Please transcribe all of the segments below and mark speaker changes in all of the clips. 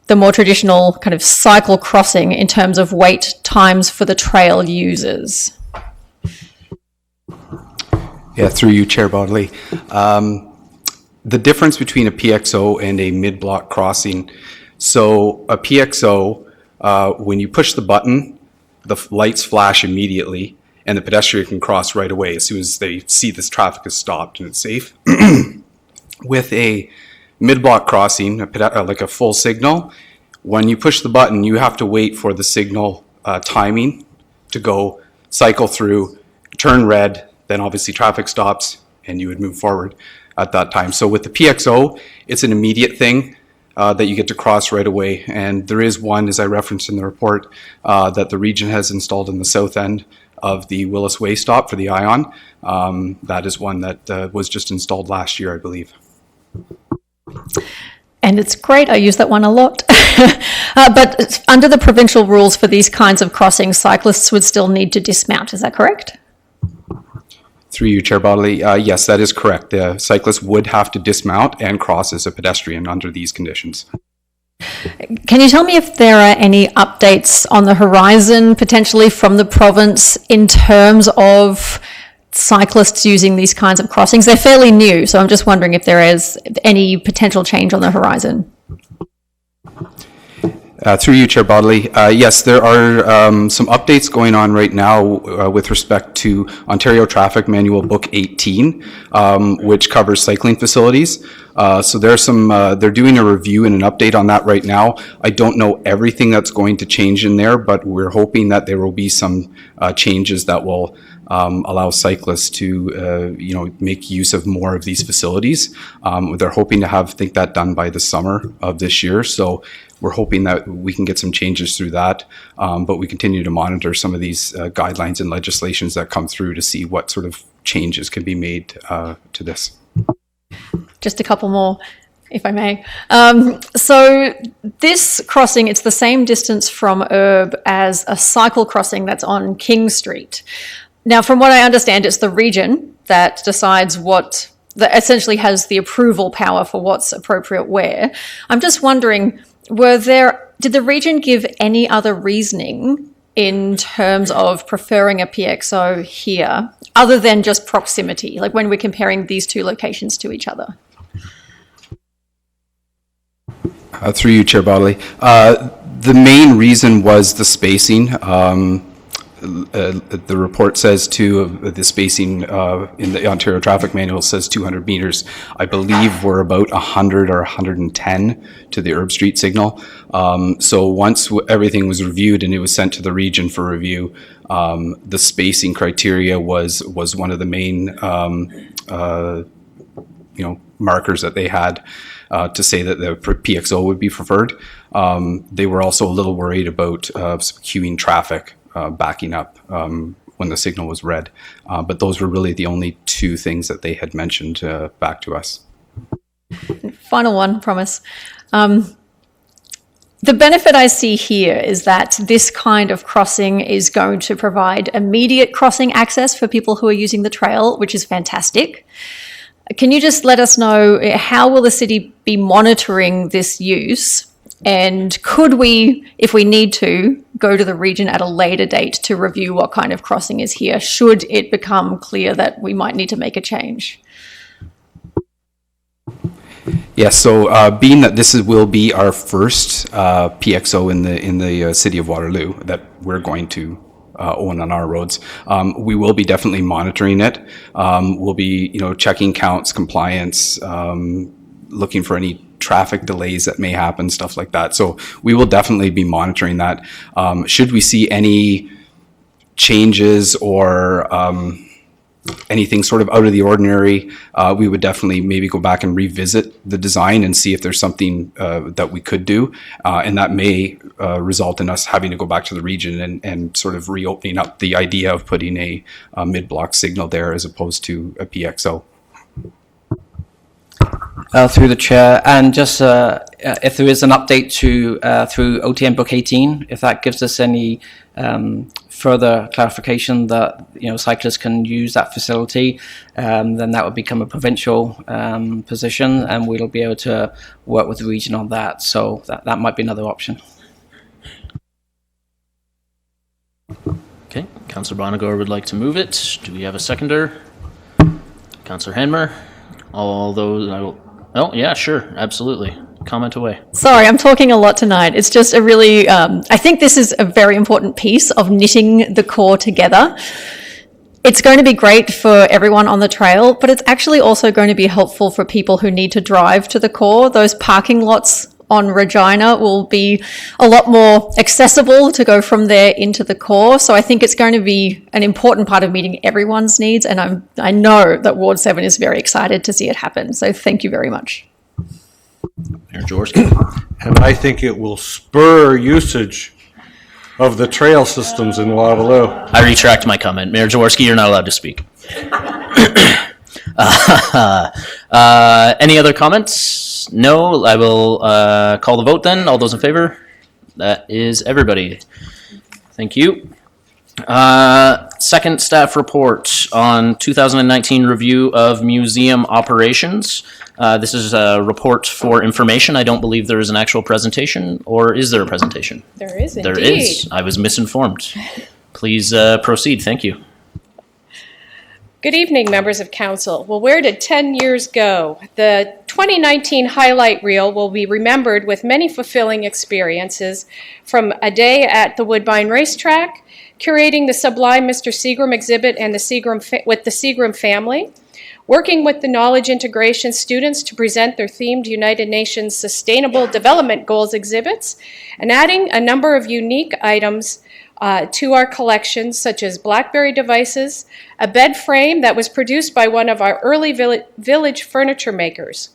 Speaker 1: the more traditional kind of cycle crossing in terms of wait times for the trail users?
Speaker 2: Yeah, through you, Chair Bodley. The difference between a PXO and a mid-block crossing. So a PXO, when you push the button, the lights flash immediately and the pedestrian can cross right away as soon as they see this traffic is stopped and it's safe. With a mid-block crossing, like a full signal, when you push the button, you have to wait for the signal timing to go, cycle through, turn red, then obviously traffic stops and you would move forward at that time. So with the PXO, it's an immediate thing that you get to cross right away. And there is one, as I referenced in the report, that the region has installed in the south end of the Willis Way stop for the ION. That is one that was just installed last year, I believe.
Speaker 1: And it's great. I use that one a lot. But under the provincial rules for these kinds of crossings, cyclists would still need to dismount. Is that correct?
Speaker 2: Through you, Chair Bodley. Yes, that is correct. The cyclist would have to dismount and cross as a pedestrian under these conditions.
Speaker 1: Can you tell me if there are any updates on the horizon, potentially from the province, in terms of cyclists using these kinds of crossings? They're fairly new, so I'm just wondering if there is any potential change on the horizon.
Speaker 2: Through you, Chair Bodley. Yes, there are some updates going on right now with respect to Ontario Traffic Manual Book 18, which covers cycling facilities. So there's they're doing a review and an update on that right now. I don't know everything that's going to change in there, but we're hoping that there will be some changes that will allow cyclists to, make use of more of these facilities. They're hoping to have that done by the summer of this year. So we're hoping that we can get some changes through that, but we continue to monitor some of these guidelines and legislations that come through to see what sort of changes can be made to this.
Speaker 1: Just a couple more, if I may. So this crossing, it's the same distance from Erb as a cycle crossing that's on King Street. Now, from what I understand, it's the region that decides that essentially has the approval power for what's appropriate where. I'm just wondering, did the region give any other reasoning in terms of preferring a PXO here, other than just proximity, like when we're comparing these two locations to each other?
Speaker 2: Through you, Chair Bodley. The main reason was the spacing. The report says the spacing in the Ontario Traffic Manual says 200 meters. I believe we're about 100 or 110 to the Erb Street signal. So once everything was reviewed and it was sent to the region for review, the spacing criteria was one of the main markers that they had to say that the PXO would be preferred. They were also a little worried about queuing traffic backing up when the signal was red. But those were really the only two things that they had mentioned back to us.
Speaker 1: Final one, promise. The benefit I see here is that this kind of crossing is going to provide immediate crossing access for people who are using the trail, which is fantastic. Can you just let us know, how will the city be monitoring this use? And could we, if we need to, go to the region at a later date to review what kind of crossing is here, should it become clear that we might need to make a change?
Speaker 2: Yes, so being that this will be our first PXO in the city of Waterloo that we're going to own on our roads, we will be definitely monitoring it. We'll be, checking counts, compliance, looking for any traffic delays that may happen, stuff like that. So we will definitely be monitoring that. Should we see any changes or anything sort of out of the ordinary, we would definitely maybe go back and revisit the design and see if there's something that we could do. And that may result in us having to go back to the region and sort of reopening up the idea of putting a mid-block signal there as opposed to a PXO.
Speaker 3: Through the chair, and just if there is an update through OTM Book 18, if that gives us any further clarification that cyclists can use that facility, then that would become a provincial position, and we'll be able to work with the region on that. So that might be another option.
Speaker 4: Okay, Councillor Bonagor would like to move it. Do we have a seconder? Councillor Hanmer? All those, oh yeah, sure, absolutely. Comment away.
Speaker 1: Sorry, I'm talking a lot tonight. It's just a really, I think this is a very important piece of knitting the core together. It's going to be great for everyone on the trail, but it's actually also going to be helpful for people who need to drive to the core. Those parking lots on Regina will be a lot more accessible to go from there into the core. So I think it's going to be an important part of meeting everyone's needs. And I know that Ward 7 is very excited to see it happen. So thank you very much.
Speaker 4: Mayor Jaworski.
Speaker 5: And I think it will spur usage of the trail systems in Waterloo.
Speaker 4: I retract my comment. Mayor Jaworski, you're not allowed to speak. Any other comments? No, I will call the vote then. All those in favor? That is everybody. Thank you. Second staff report on 2019 review of museum operations. This is a report for information. I don't believe there is an actual presentation, or is there a presentation?
Speaker 6: There is indeed.
Speaker 4: There is. I was misinformed. Please proceed. Thank you.
Speaker 6: Good evening, members of council. Well, where did 10 years go? The 2019 highlight reel will be remembered with many fulfilling experiences, from a day at the Woodbine Racetrack, curating the Sublime Mr. Seagram exhibit and with the Seagram family, working with the knowledge integration students to present their themed United Nations Sustainable Development Goals exhibits, and adding a number of unique items to our collections, such as BlackBerry devices, a bed frame that was produced by one of our early village furniture makers.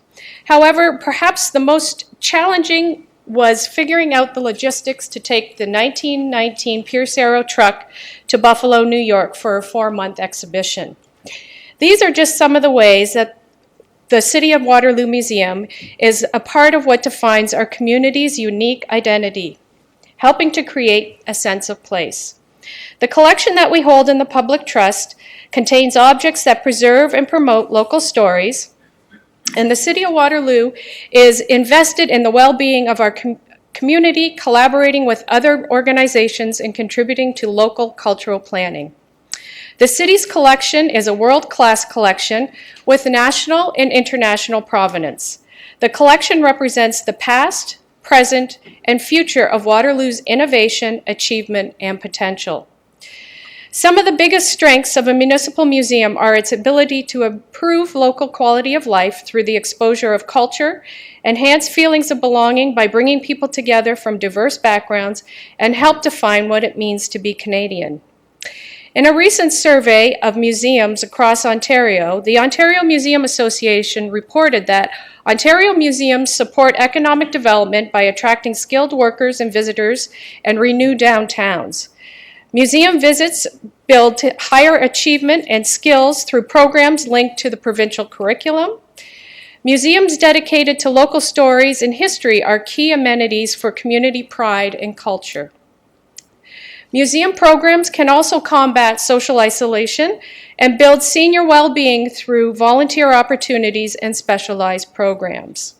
Speaker 6: However, perhaps the most challenging was figuring out the logistics to take the 1919 Pierce Arrow truck to Buffalo, New York for a 4-month exhibition. These are just some of the ways that the City of Waterloo Museum is a part of what defines our community's unique identity, helping to create a sense of place. The collection that we hold in the public trust contains objects that preserve and promote local stories, and the City of Waterloo is invested in the well-being of our community, collaborating with other organizations and contributing to local cultural planning. The city's collection is a world-class collection with national and international provenance. The collection represents the past, present, and future of Waterloo's innovation, achievement, and potential. Some of the biggest strengths of a municipal museum are its ability to improve local quality of life through the exposure of culture, enhance feelings of belonging by bringing people together from diverse backgrounds, and help define what it means to be Canadian. In a recent survey of museums across Ontario, the Ontario Museum Association reported that Ontario museums support economic development by attracting skilled workers and visitors and renew downtowns. Museum visits build higher achievement and skills through programs linked to the provincial curriculum. Museums dedicated to local stories and history are key amenities for community pride and culture. Museum programs can also combat social isolation and build senior well-being through volunteer opportunities and specialized programs.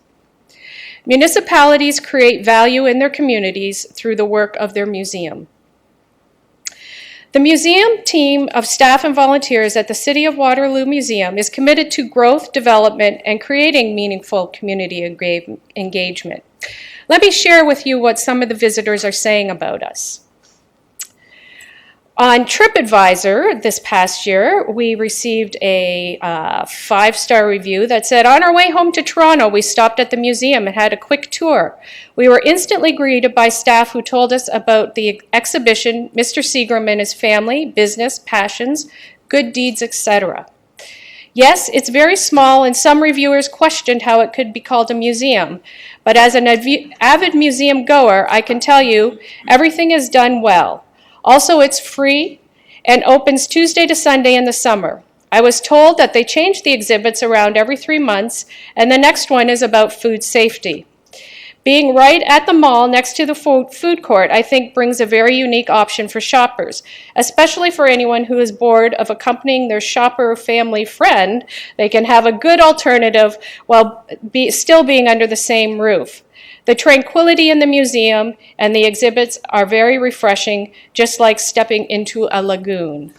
Speaker 6: Municipalities create value in their communities through the work of their museum. The museum team of staff and volunteers at the City of Waterloo Museum is committed to growth, development, and creating meaningful community engagement. Let me share with you what some of the visitors are saying about us. On TripAdvisor this past year, we received a 5-star review that said, "On our way home to Toronto, we stopped at the museum and had a quick tour. We were instantly greeted by staff who told us about the exhibition, Mr. Seagram and his family, business, passions, good deeds, etc." Yes, it's very small, and some reviewers questioned how it could be called a museum. But as an avid museum goer, I can tell you everything is done well. Also, it's free and opens Tuesday to Sunday in the summer. I was told that they change the exhibits around every 3 months, and the next one is about food safety. Being right at the mall next to the food court, I think brings a very unique option for shoppers, especially for anyone who is bored of accompanying their shopper or family friend. They can have a good alternative while still being under the same roof. The tranquility in the museum and the exhibits are very refreshing, just like stepping into a lagoon.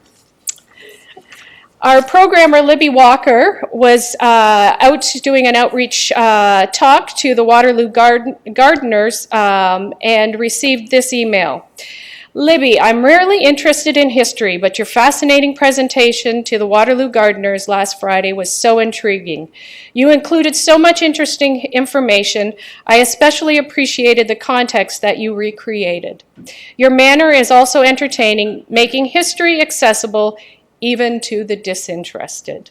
Speaker 6: Our programmer, Libby Walker, was out doing an outreach talk to the Waterloo gardeners and received this email. Libby, I'm rarely interested in history, but your fascinating presentation to the Waterloo gardeners last Friday was so intriguing. You included so much interesting information. I especially appreciated the context that you recreated. Your manner is also entertaining, making history accessible even to the disinterested.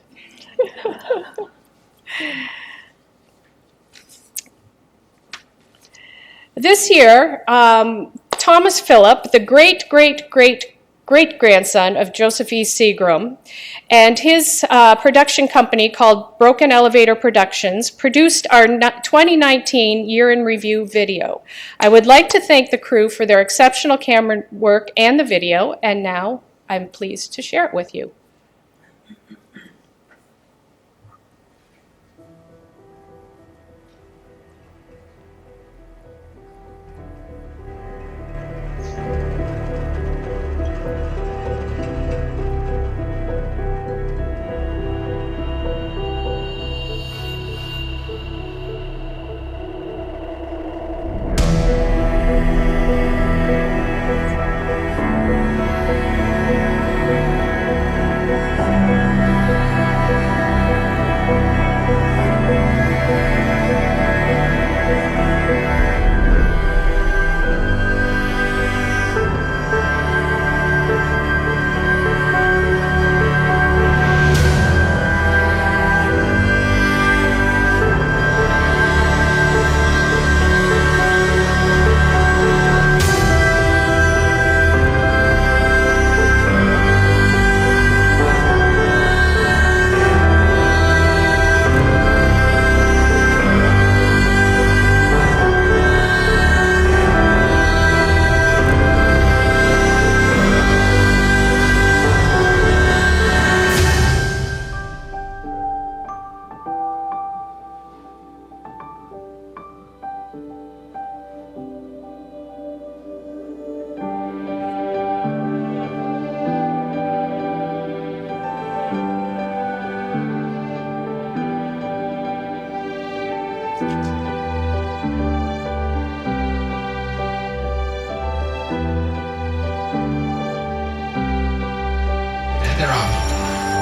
Speaker 6: This year, Thomas Phillip, the great-great-great-great-grandson of Joseph E. Seagram, and his production company called Broken Elevator Productions produced our 2019 Year in Review video. I would like to thank the crew for their exceptional camera work and the video, and now I'm pleased to share it with you.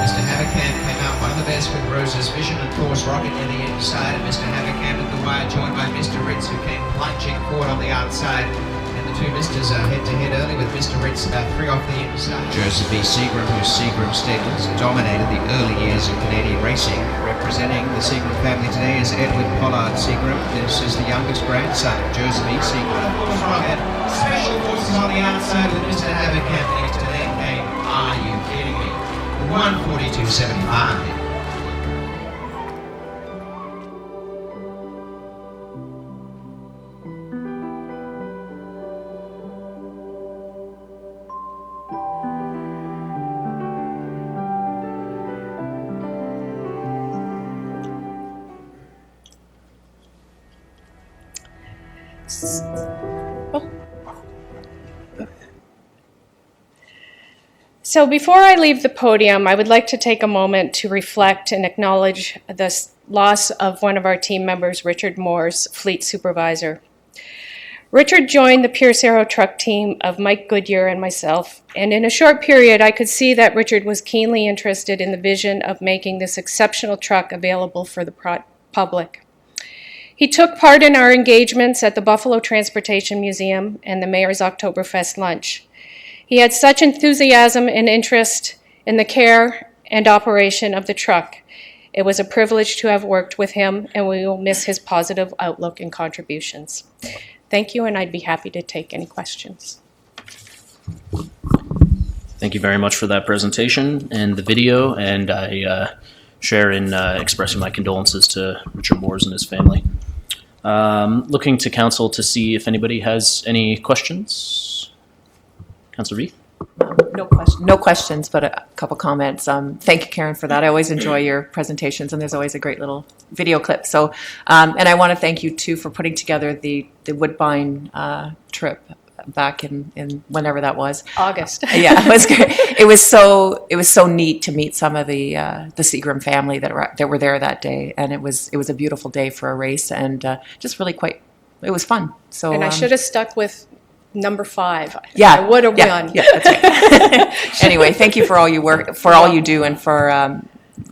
Speaker 7: Mr. Haverkamp came out one of the best with Rose's Vision and Thor's Rocket near the inside, and Mr. Haverkamp at the wire joined by Mr. Ritz, who came plunging forward on the outside. And the two misters are head-to-head early with Mr. Ritz about 3 off the inside. Joseph E. Seagram, whose Seagram stables dominated the early years of Canadian racing. Representing the Seagram family today is Edward Pollard Seagram. This is the youngest grandson of Joseph E. Seagram. Thor's Rocket, special forces on the outside with Mr. Haverkamp next to them came, Are You Kidding Me? 142.75.
Speaker 6: So before I leave the podium, I would like to take a moment to reflect and acknowledge the loss of one of our team members, Richard Moore's fleet supervisor. Richard joined the Pierce Arrow truck team of Mike Goodyear and myself, and in a short period I could see that Richard was keenly interested in the vision of making this exceptional truck available for the public. He took part in our engagements at the Buffalo Transportation Museum and the Mayor's Oktoberfest lunch. He had such enthusiasm and interest in the care and operation of the truck. It was a privilege to have worked with him, and we will miss his positive outlook and contributions. Thank you, and I'd be happy to take any questions.
Speaker 4: Thank you very much for that presentation and the video, and I share in expressing my condolences to Richard Moores and his family. Looking to council to see if anybody has any questions. Councillor Reith?
Speaker 8: No questions, but a couple comments. Thank you, Karen, for that. I always enjoy your presentations, and there's always a great little video clip. So, and I want to thank you too for putting together the Woodbine trip back in whenever that was.
Speaker 6: August.
Speaker 8: Yeah, it was great. It was so neat to meet some of the Seagram family that were there that day, and it was a beautiful day for a race, and just really it was fun. So,
Speaker 6: And I should have stuck with number 5.
Speaker 8: Yeah,
Speaker 6: I would have won.
Speaker 8: Yeah, that's right. Anyway, thank you for all all you do, and for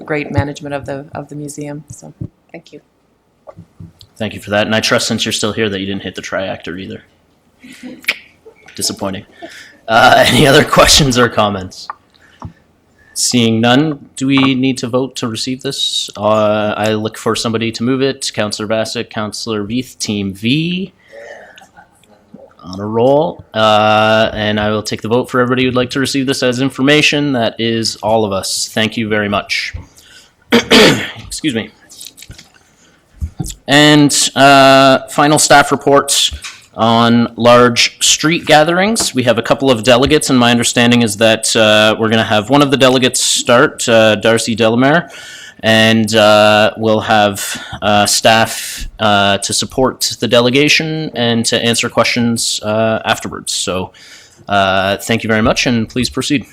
Speaker 8: great management of the museum. So,
Speaker 6: Thank you.
Speaker 4: Thank you for that. And I trust since you're still here that you didn't hit the triactor either. Disappointing. Any other questions or comments? Seeing none, do we need to vote to receive this? I look for somebody to move it. Councillor Bassett, Councillor Veith, Team V. On a roll. And I will take the vote for everybody who'd like to receive this as information. That is all of us. Thank you very much. Excuse me. And final staff reports on large street gatherings. We have a couple of delegates, and my understanding is that we're going to have one of the delegates start, Darcy Delamere, and we'll have staff to support the delegation and to answer questions afterwards. So thank you very much, and please proceed.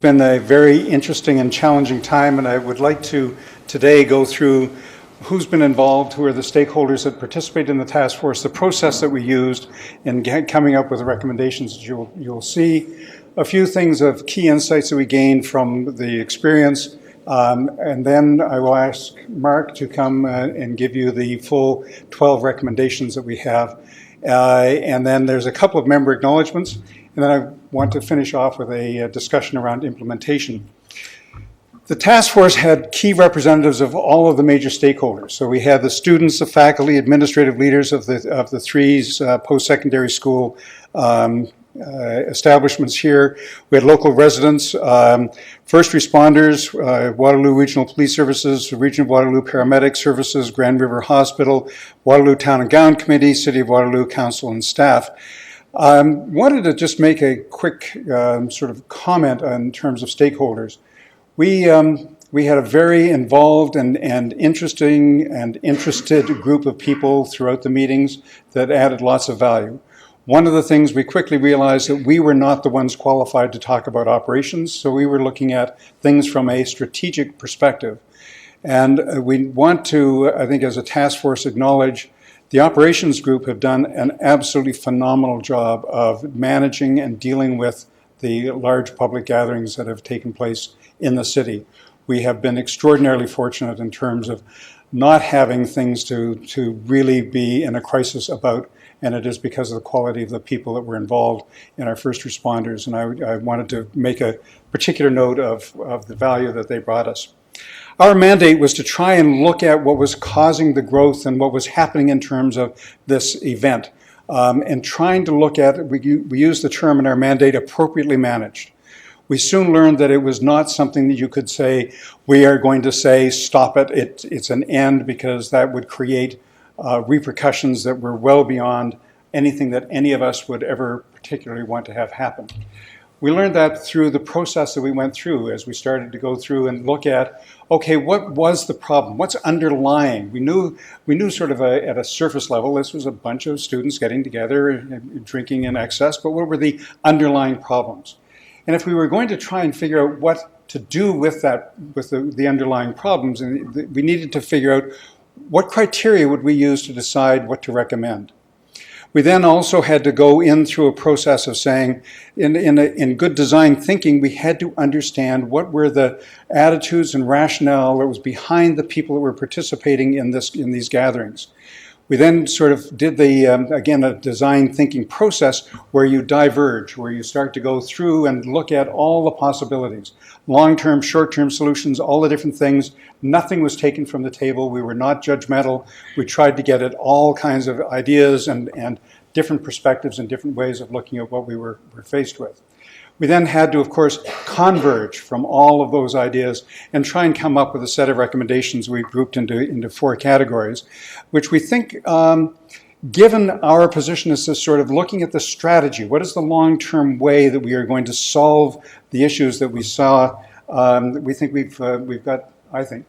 Speaker 9: Been a very interesting and challenging time, and I would like to today go through who's been involved, who are the stakeholders that participate in the task force, the process that we used in coming up with the recommendations that you'll see, a few things of key insights that we gained from the experience, and then I will ask Mark to come and give you the full 12 recommendations that we have. And then there's a couple of member acknowledgements, and then I want to finish off with a discussion around implementation. The task force had key representatives of all of the major stakeholders. So we had the students, the faculty, administrative leaders of the three post-secondary school establishments here. We had local residents, first responders, Waterloo Regional Police Services, Region of Waterloo Paramedic Services, Grand River Hospital, Waterloo Town and Gown Committee, City of Waterloo Council and staff. Wanted to just make a quick sort of comment in terms of stakeholders. We had a very involved and interesting and interested group of people throughout the meetings that added lots of value. One of the things we quickly realized that we were not the ones qualified to talk about operations, so we were looking at things from a strategic perspective. And we want to, I think as a task force, acknowledge the operations group have done an absolutely phenomenal job of managing and dealing with the large public gatherings that have taken place in the city. We have been extraordinarily fortunate in terms of not having things to really be in a crisis about, and it is because of the quality of the people that were involved in our first responders. And I wanted to make a particular note of the value that they brought us. Our mandate was to try and look at what was causing the growth and what was happening in terms of this event. And trying to look at, we use the term in our mandate, appropriately managed. We soon learned that it was not something that you could say, we are going to say, stop it, it's an end, because that would create repercussions that were well beyond anything that any of us would ever particularly want to have happen. We learned that through the process that we went through as we started to go through and look at, okay, what was the problem? What's underlying? We knew sort of at a surface level, this was a bunch of students getting together and drinking in excess, but what were the underlying problems? And if we were going to try and figure out what to do with that, with the underlying problems, and we needed to figure out what criteria would we use to decide what to recommend. We then also had to go in through a process of saying, in good design thinking, we had to understand what were the attitudes and rationale that was behind the people that were participating in these gatherings. We then sort of did again, a design thinking process where you diverge, where you start to go through and look at all the possibilities. Long-term, short-term solutions, all the different things. Nothing was taken from the table. We were not judgmental. We tried to get at all kinds of ideas and different perspectives and different ways of looking at what we were faced with. We then had to, of course, converge from all of those ideas and try and come up with a set of recommendations we grouped into 4 categories, which we think, given our position as this sort of looking at the strategy, what is the long-term way that we are going to solve the issues that we saw, we think we've got, I think,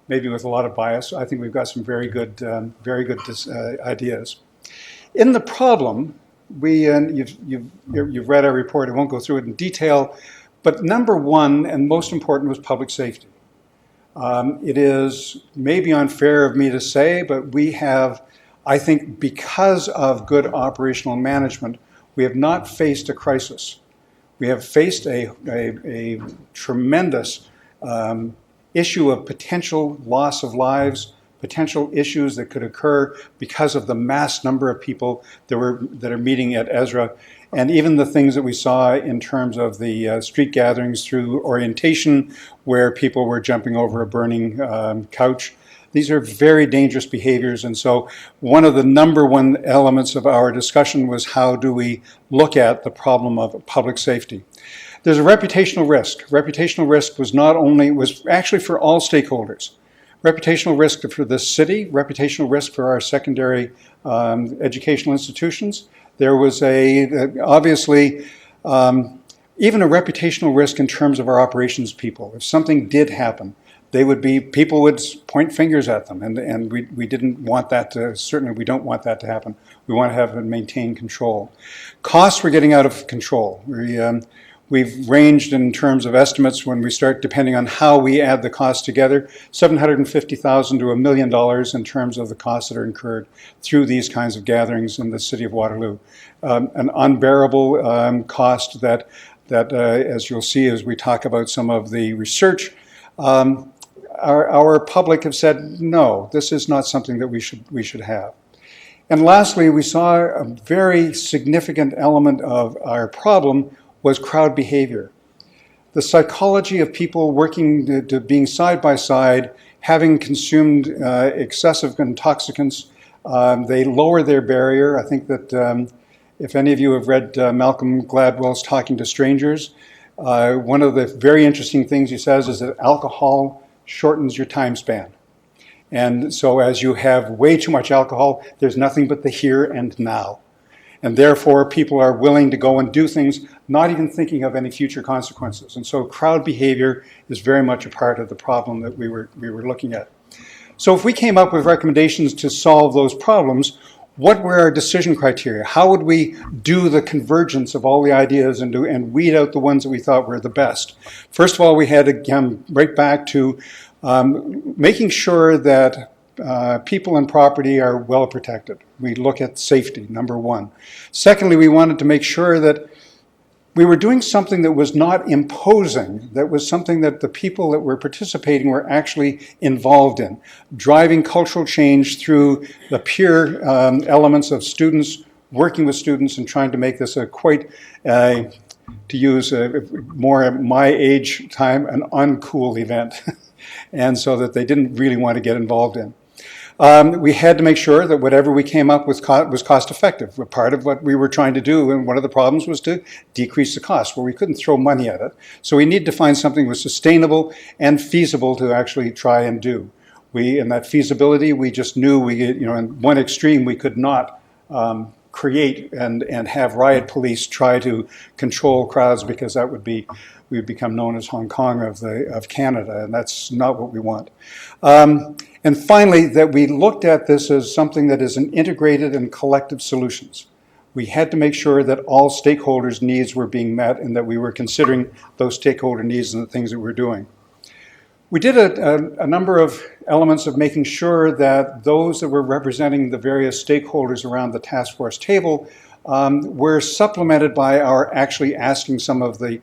Speaker 9: maybe with a lot of bias, I think we've got some very good ideas. In the problem, you've read our report, I won't go through it in detail, but number one and most important was public safety. It is maybe unfair of me to say, but we have, I think because of good operational management, we have not faced a crisis. We have faced a tremendous issue of potential loss of lives, potential issues that could occur because of the mass number of people that are meeting at Ezra, and even the things that we saw in terms of the street gatherings through orientation, where people were jumping over a burning couch. These are very dangerous behaviors, and so one of the number one elements of our discussion was how do we look at the problem of public safety. There's a reputational risk. Reputational risk was actually for all stakeholders. Reputational risk for the city, reputational risk for our secondary educational institutions. There was obviously even a reputational risk in terms of our operations people. If something did happen, people would point fingers at them, and we didn't want that to, certainly we don't want that to happen. We want to have and maintain control. Costs were getting out of control. We've ranged in terms of estimates when we start, depending on how we add the costs together, $750,000 to $1 million in terms of the costs that are incurred through these kinds of gatherings in the city of Waterloo. An unbearable cost that as you'll see as we talk about some of the research, our public have said, no, this is not something that we should have. And lastly, we saw a very significant element of our problem was crowd behavior. The psychology of people working to being side by side, having consumed excessive intoxicants, they lower their barrier. I think that if any of you have read Malcolm Gladwell's Talking to Strangers, one of the very interesting things he says is that alcohol shortens your time span. And so as you have way too much alcohol, there's nothing but the here and now. And therefore, people are willing to go and do things, not even thinking of any future consequences. And so crowd behavior is very much a part of the problem that we were looking at. So if we came up with recommendations to solve those problems, what were our decision criteria? How would we do the convergence of all the ideas and weed out the ones that we thought were the best? First of all, we had to come right back to making sure that people and property are well protected. We look at safety, number one. Secondly, we wanted to make sure that we were doing something that was not imposing, that was something that the people that were participating were actually involved in, driving cultural change through the pure elements of students, working with students and trying to make this a quite, to use more my age time, an uncool event. And so that they didn't really want to get involved in. We had to make sure that whatever we came up with was cost effective. Part of what we were trying to do, and one of the problems was to decrease the cost, where we couldn't throw money at it. So we needed to find something that was sustainable and feasible to actually try and do. In that feasibility, we just knew in one extreme we could not create and have riot police try to control crowds, because that would we'd become known as Hong Kong of Canada, and that's not what we want. And finally, that we looked at this as something that is an integrated and collective solutions. We had to make sure that all stakeholders' needs were being met and that we were considering those stakeholder needs and the things that we're doing. We did a number of elements of making sure that those that were representing the various stakeholders around the task force table were supplemented by our actually asking some of the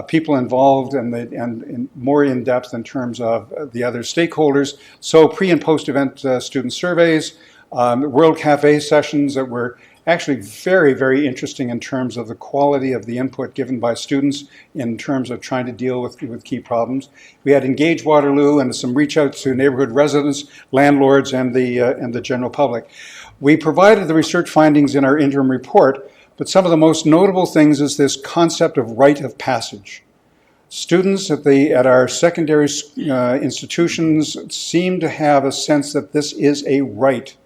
Speaker 9: people involved and more in depth in terms of the other stakeholders. So pre and post event student surveys, World Cafe sessions that were actually very, very interesting in terms of the quality of the input given by students in terms of trying to deal with key problems. We had Engage Waterloo and some reach out to neighborhood residents, landlords, and the general public. We provided the research findings in our interim report, But some of the most notable things is this concept of rite of passage. Students at our secondary institutions seem to have a sense that this is a right,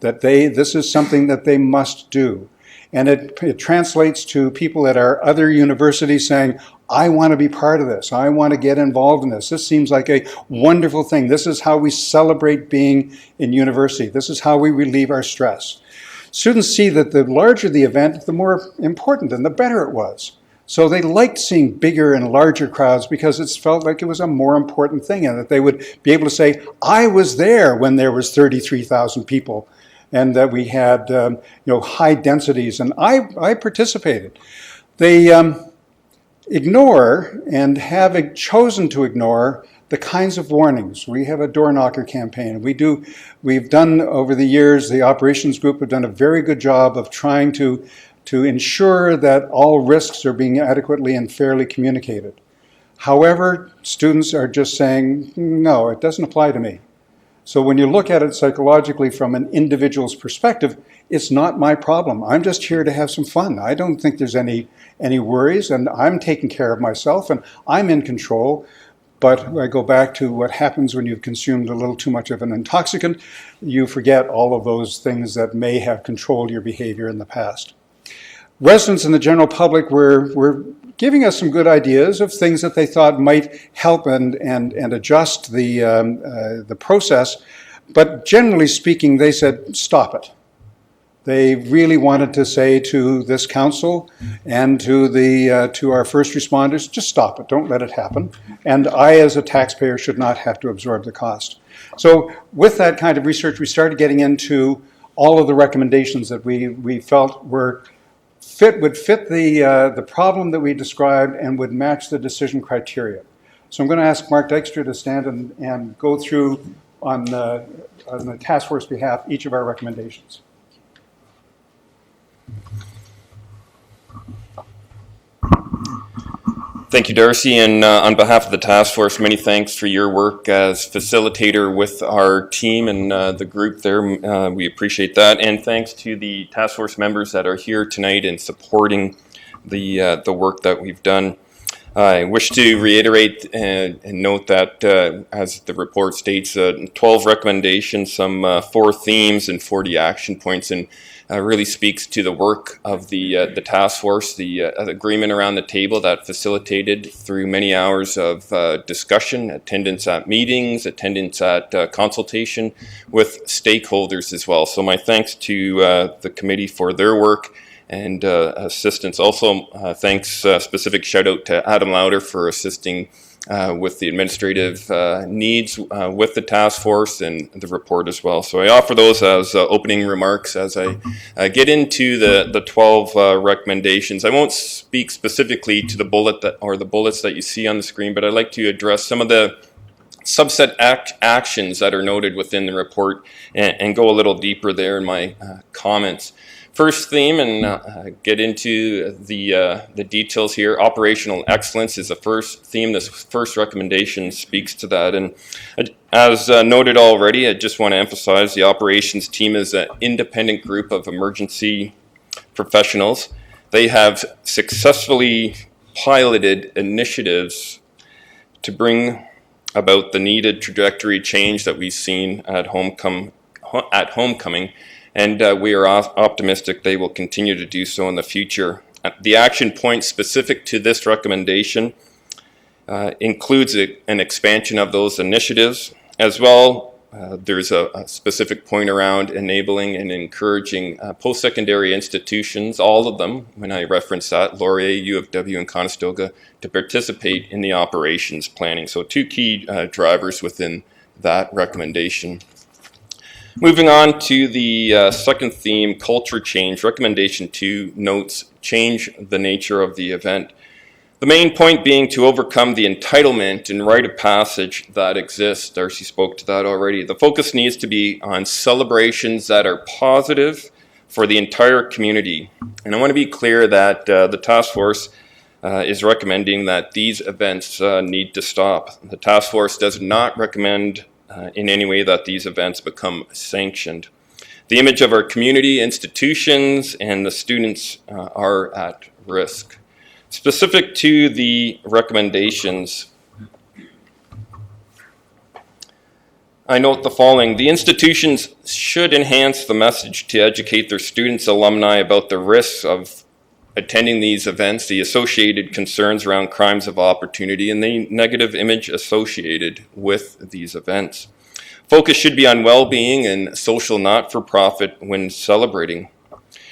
Speaker 9: that this is something that they must do. And it translates to people at our other universities saying, I want to be part of this. I want to get involved in this. This seems like a wonderful thing. This is how we celebrate being in university. This is how we relieve our stress. Students see that the larger the event, the more important and the better it was. So they liked seeing bigger and larger crowds because it felt like it was a more important thing, and that they would be able to say, I was there when there was 33,000 people, and that we had high densities, and I participated. They ignore and have chosen to ignore the kinds of warnings. We have a door knocker campaign. We've done over the years, the operations group have done a very good job of trying to ensure that all risks are being adequately and fairly communicated. However, students are just saying, no, it doesn't apply to me. So when you look at it psychologically from an individual's perspective, it's not my problem. I'm just here to have some fun. I don't think there's any worries, and I'm taking care of myself, and I'm in control. But I go back to what happens when you've consumed a little too much of an intoxicant. You forget all of those things that may have controlled your behavior in the past. Residents and the general public were giving us some good ideas of things that they thought might help and adjust the process. But generally speaking, they said, stop it. They really wanted to say to this council and to our first responders, just stop it, don't let it happen. And I, as a taxpayer, should not have to absorb the cost. So with that kind of research, we started getting into all of the recommendations that we felt would fit the problem that we described and would match the decision criteria. So I'm going to ask Mark Dykstra to stand and go through on the task force behalf each of our recommendations.
Speaker 10: Thank you, Darcy, and on behalf of the task force, many thanks for your work as facilitator with our team and the group there. We appreciate that, and thanks to the task force members that are here tonight in supporting the work that we've done. I wish to reiterate and note that, as the report states, 12 recommendations, some 4 themes and 40 action points, and really speaks to the work of the task force, the agreement around the table that facilitated through many hours of discussion, attendance at meetings, attendance at consultation with stakeholders as well. So my thanks to the committee for their work and assistance. Also, thanks, specific shout out to Adam Lauder for assisting with the administrative needs with the task force and the report as well. So I offer those as opening remarks as I get into the 12 recommendations. I won't speak specifically to the bullets that you see on the screen, but I'd like to address some of the subset actions that are noted within the report and go a little deeper there in my comments. First theme, and get into the details here. Operational excellence is the first theme. This first recommendation speaks to that. And as noted already, I just want to emphasize the operations team is an independent group of emergency professionals. They have successfully piloted initiatives to bring about the needed trajectory change that we've seen at homecoming. And we are optimistic they will continue to do so in the future. The action point specific to this recommendation includes an expansion of those initiatives. As well, there's a specific point around enabling and encouraging post-secondary institutions, all of them, when I reference that, Laurier, U of W, and Conestoga, to participate in the operations planning. So 2 key drivers within that recommendation. Moving on to the second theme, culture change. Recommendation 2 notes change the nature of the event. The main point being to overcome the entitlement and rite of passage that exists. Darcy spoke to that already. The focus needs to be on celebrations that are positive for the entire community. And I want to be clear that the task force is recommending that these events need to stop. The task force does not recommend in any way that these events become sanctioned. The image of our community, institutions, and the students are at risk. Specific to the recommendations, I note the following. The institutions should enhance the message to educate their students, alumni about the risks of attending these events, the associated concerns around crimes of opportunity, and the negative image associated with these events. Focus should be on well-being and social not-for-profit when celebrating.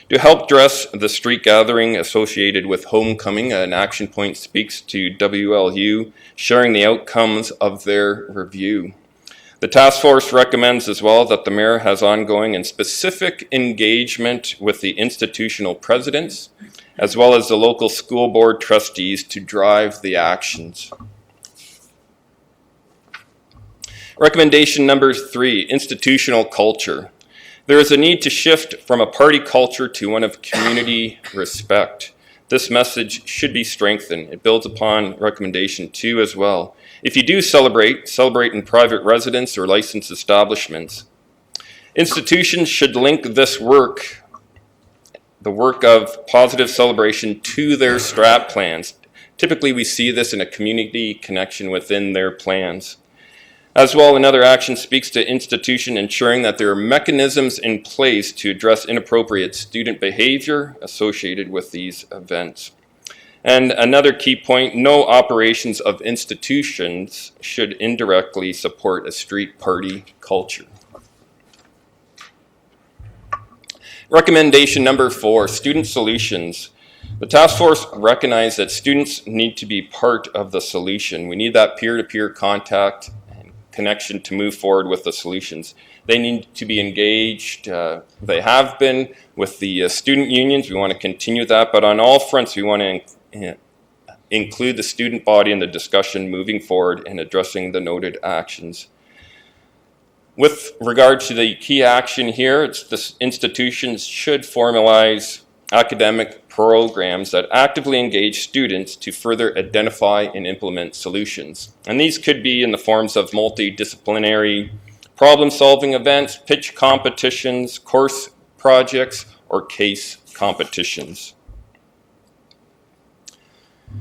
Speaker 10: To help address the street gathering associated with homecoming, an action point speaks to WLU sharing the outcomes of their review. The task force recommends as well that the mayor has ongoing and specific engagement with the institutional presidents, as well as the local school board trustees to drive the actions. Recommendation number 3, institutional culture. There is a need to shift from a party culture to one of community respect. This message should be strengthened. It builds upon recommendation 2 as well. If you do celebrate in private residence or licensed establishments. Institutions should link this work, the work of positive celebration, to their strat plans. Typically, we see this in a community connection within their plans. As well, another action speaks to institution ensuring that there are mechanisms in place to address inappropriate student behavior associated with these events. And another key point, no operations of institutions should indirectly support a street party culture. Recommendation number 4, student solutions. The task force recognized that students need to be part of the solution. We need that peer-to-peer contact and connection to move forward with the solutions. They need to be engaged. They have been with the student unions. We want to continue that, but on all fronts, we want to include the student body in the discussion moving forward and addressing the noted actions. With regard to the key action here, it's the institutions should formalize academic programs that actively engage students to further identify and implement solutions. And these could be in the forms of multidisciplinary problem-solving events, pitch competitions, course projects, or case competitions.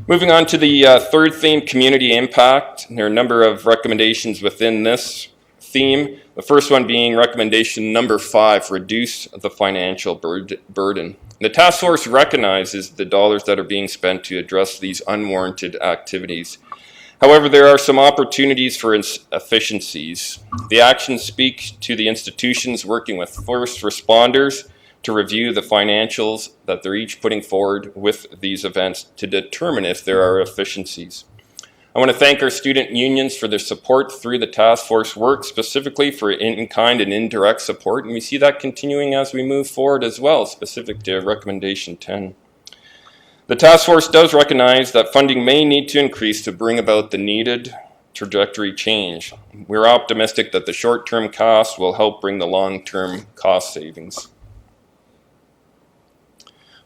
Speaker 10: Moving on to the third theme, community impact. There are a number of recommendations within this theme. The first one being recommendation number 5, reduce the financial burden. The task force recognizes the dollars that are being spent to address these unwarranted activities. However, there are some opportunities for efficiencies. The actions speak to the institutions working with first responders to review the financials that they're each putting forward with these events to determine if there are efficiencies. I want to thank our student unions for their support through the task force work, specifically for in-kind and indirect support, and we see that continuing as we move forward as well, specific to recommendation 10. The task force does recognize that funding may need to increase to bring about the needed trajectory change. We're optimistic that the short-term costs will help bring the long-term cost savings.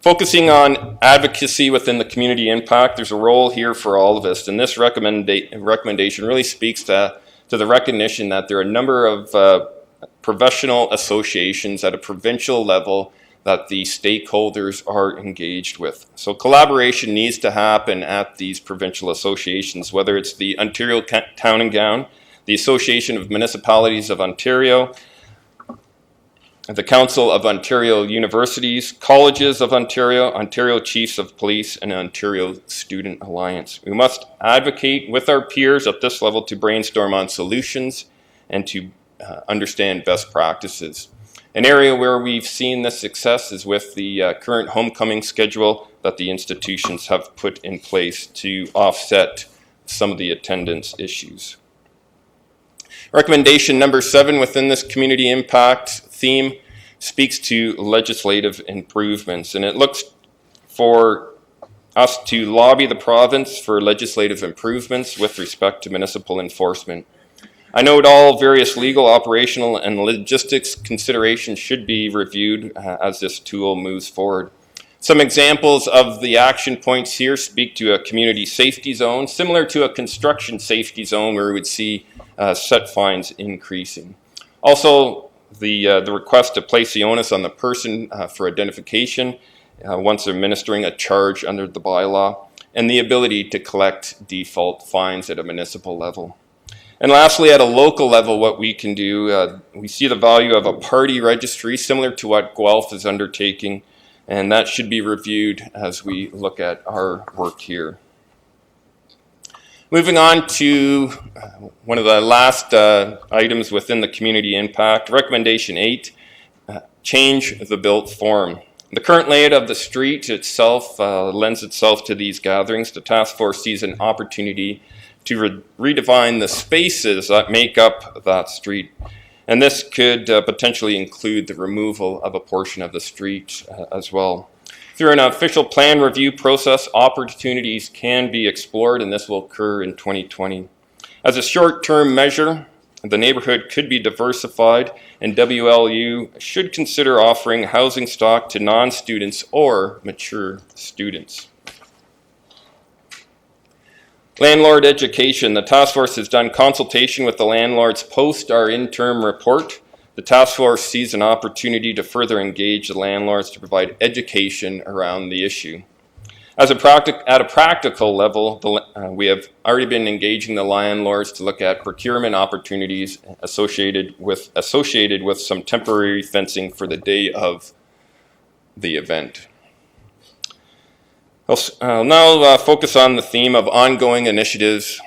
Speaker 10: Focusing on advocacy within the community impact, there's a role here for all of us, and this recommendation really speaks to the recognition that there are a number of professional associations at a provincial level that the stakeholders are engaged with. So collaboration needs to happen at these provincial associations, whether it's the Ontario Town and Gown, the Association of Municipalities of Ontario, the Council of Ontario Universities, Colleges of Ontario, Ontario Chiefs of Police, and Ontario Student Alliance. We must advocate with our peers at this level to brainstorm on solutions and to understand best practices. An area where we've seen this success is with the current homecoming schedule that the institutions have put in place to offset some of the attendance issues. Recommendation number 7 within this community impact theme speaks to legislative improvements, and it looks for us to lobby the province for legislative improvements with respect to municipal enforcement. I note all various legal, operational, and logistics considerations should be reviewed as this tool moves forward. Some examples of the action points here speak to a community safety zone, similar to a construction safety zone where we would see set fines increasing. Also, the request to place the onus on the person for identification once administering a charge under the bylaw, and the ability to collect default fines at a municipal level. And lastly, at a local level, what we can do, we see the value of a party registry similar to what Guelph is undertaking, and that should be reviewed as we look at our work here. Moving on to one of the last items within the community impact, recommendation 8, change the built form. The current layout of the street itself lends itself to these gatherings. The task force sees an opportunity to redefine the spaces that make up that street. And this could potentially include the removal of a portion of the street as well. Through an official plan review process, opportunities can be explored, and this will occur in 2020. As a short-term measure, the neighborhood could be diversified, and WLU should consider offering housing stock to non-students or mature students. Landlord education. The task force has done consultation with the landlords post our interim report. The task force sees an opportunity to further engage the landlords to provide education around the issue. At a practical level, we have already been engaging the landlords to look at procurement opportunities associated with some temporary fencing for the day of the event. I'll now focus on the theme of ongoing initiatives.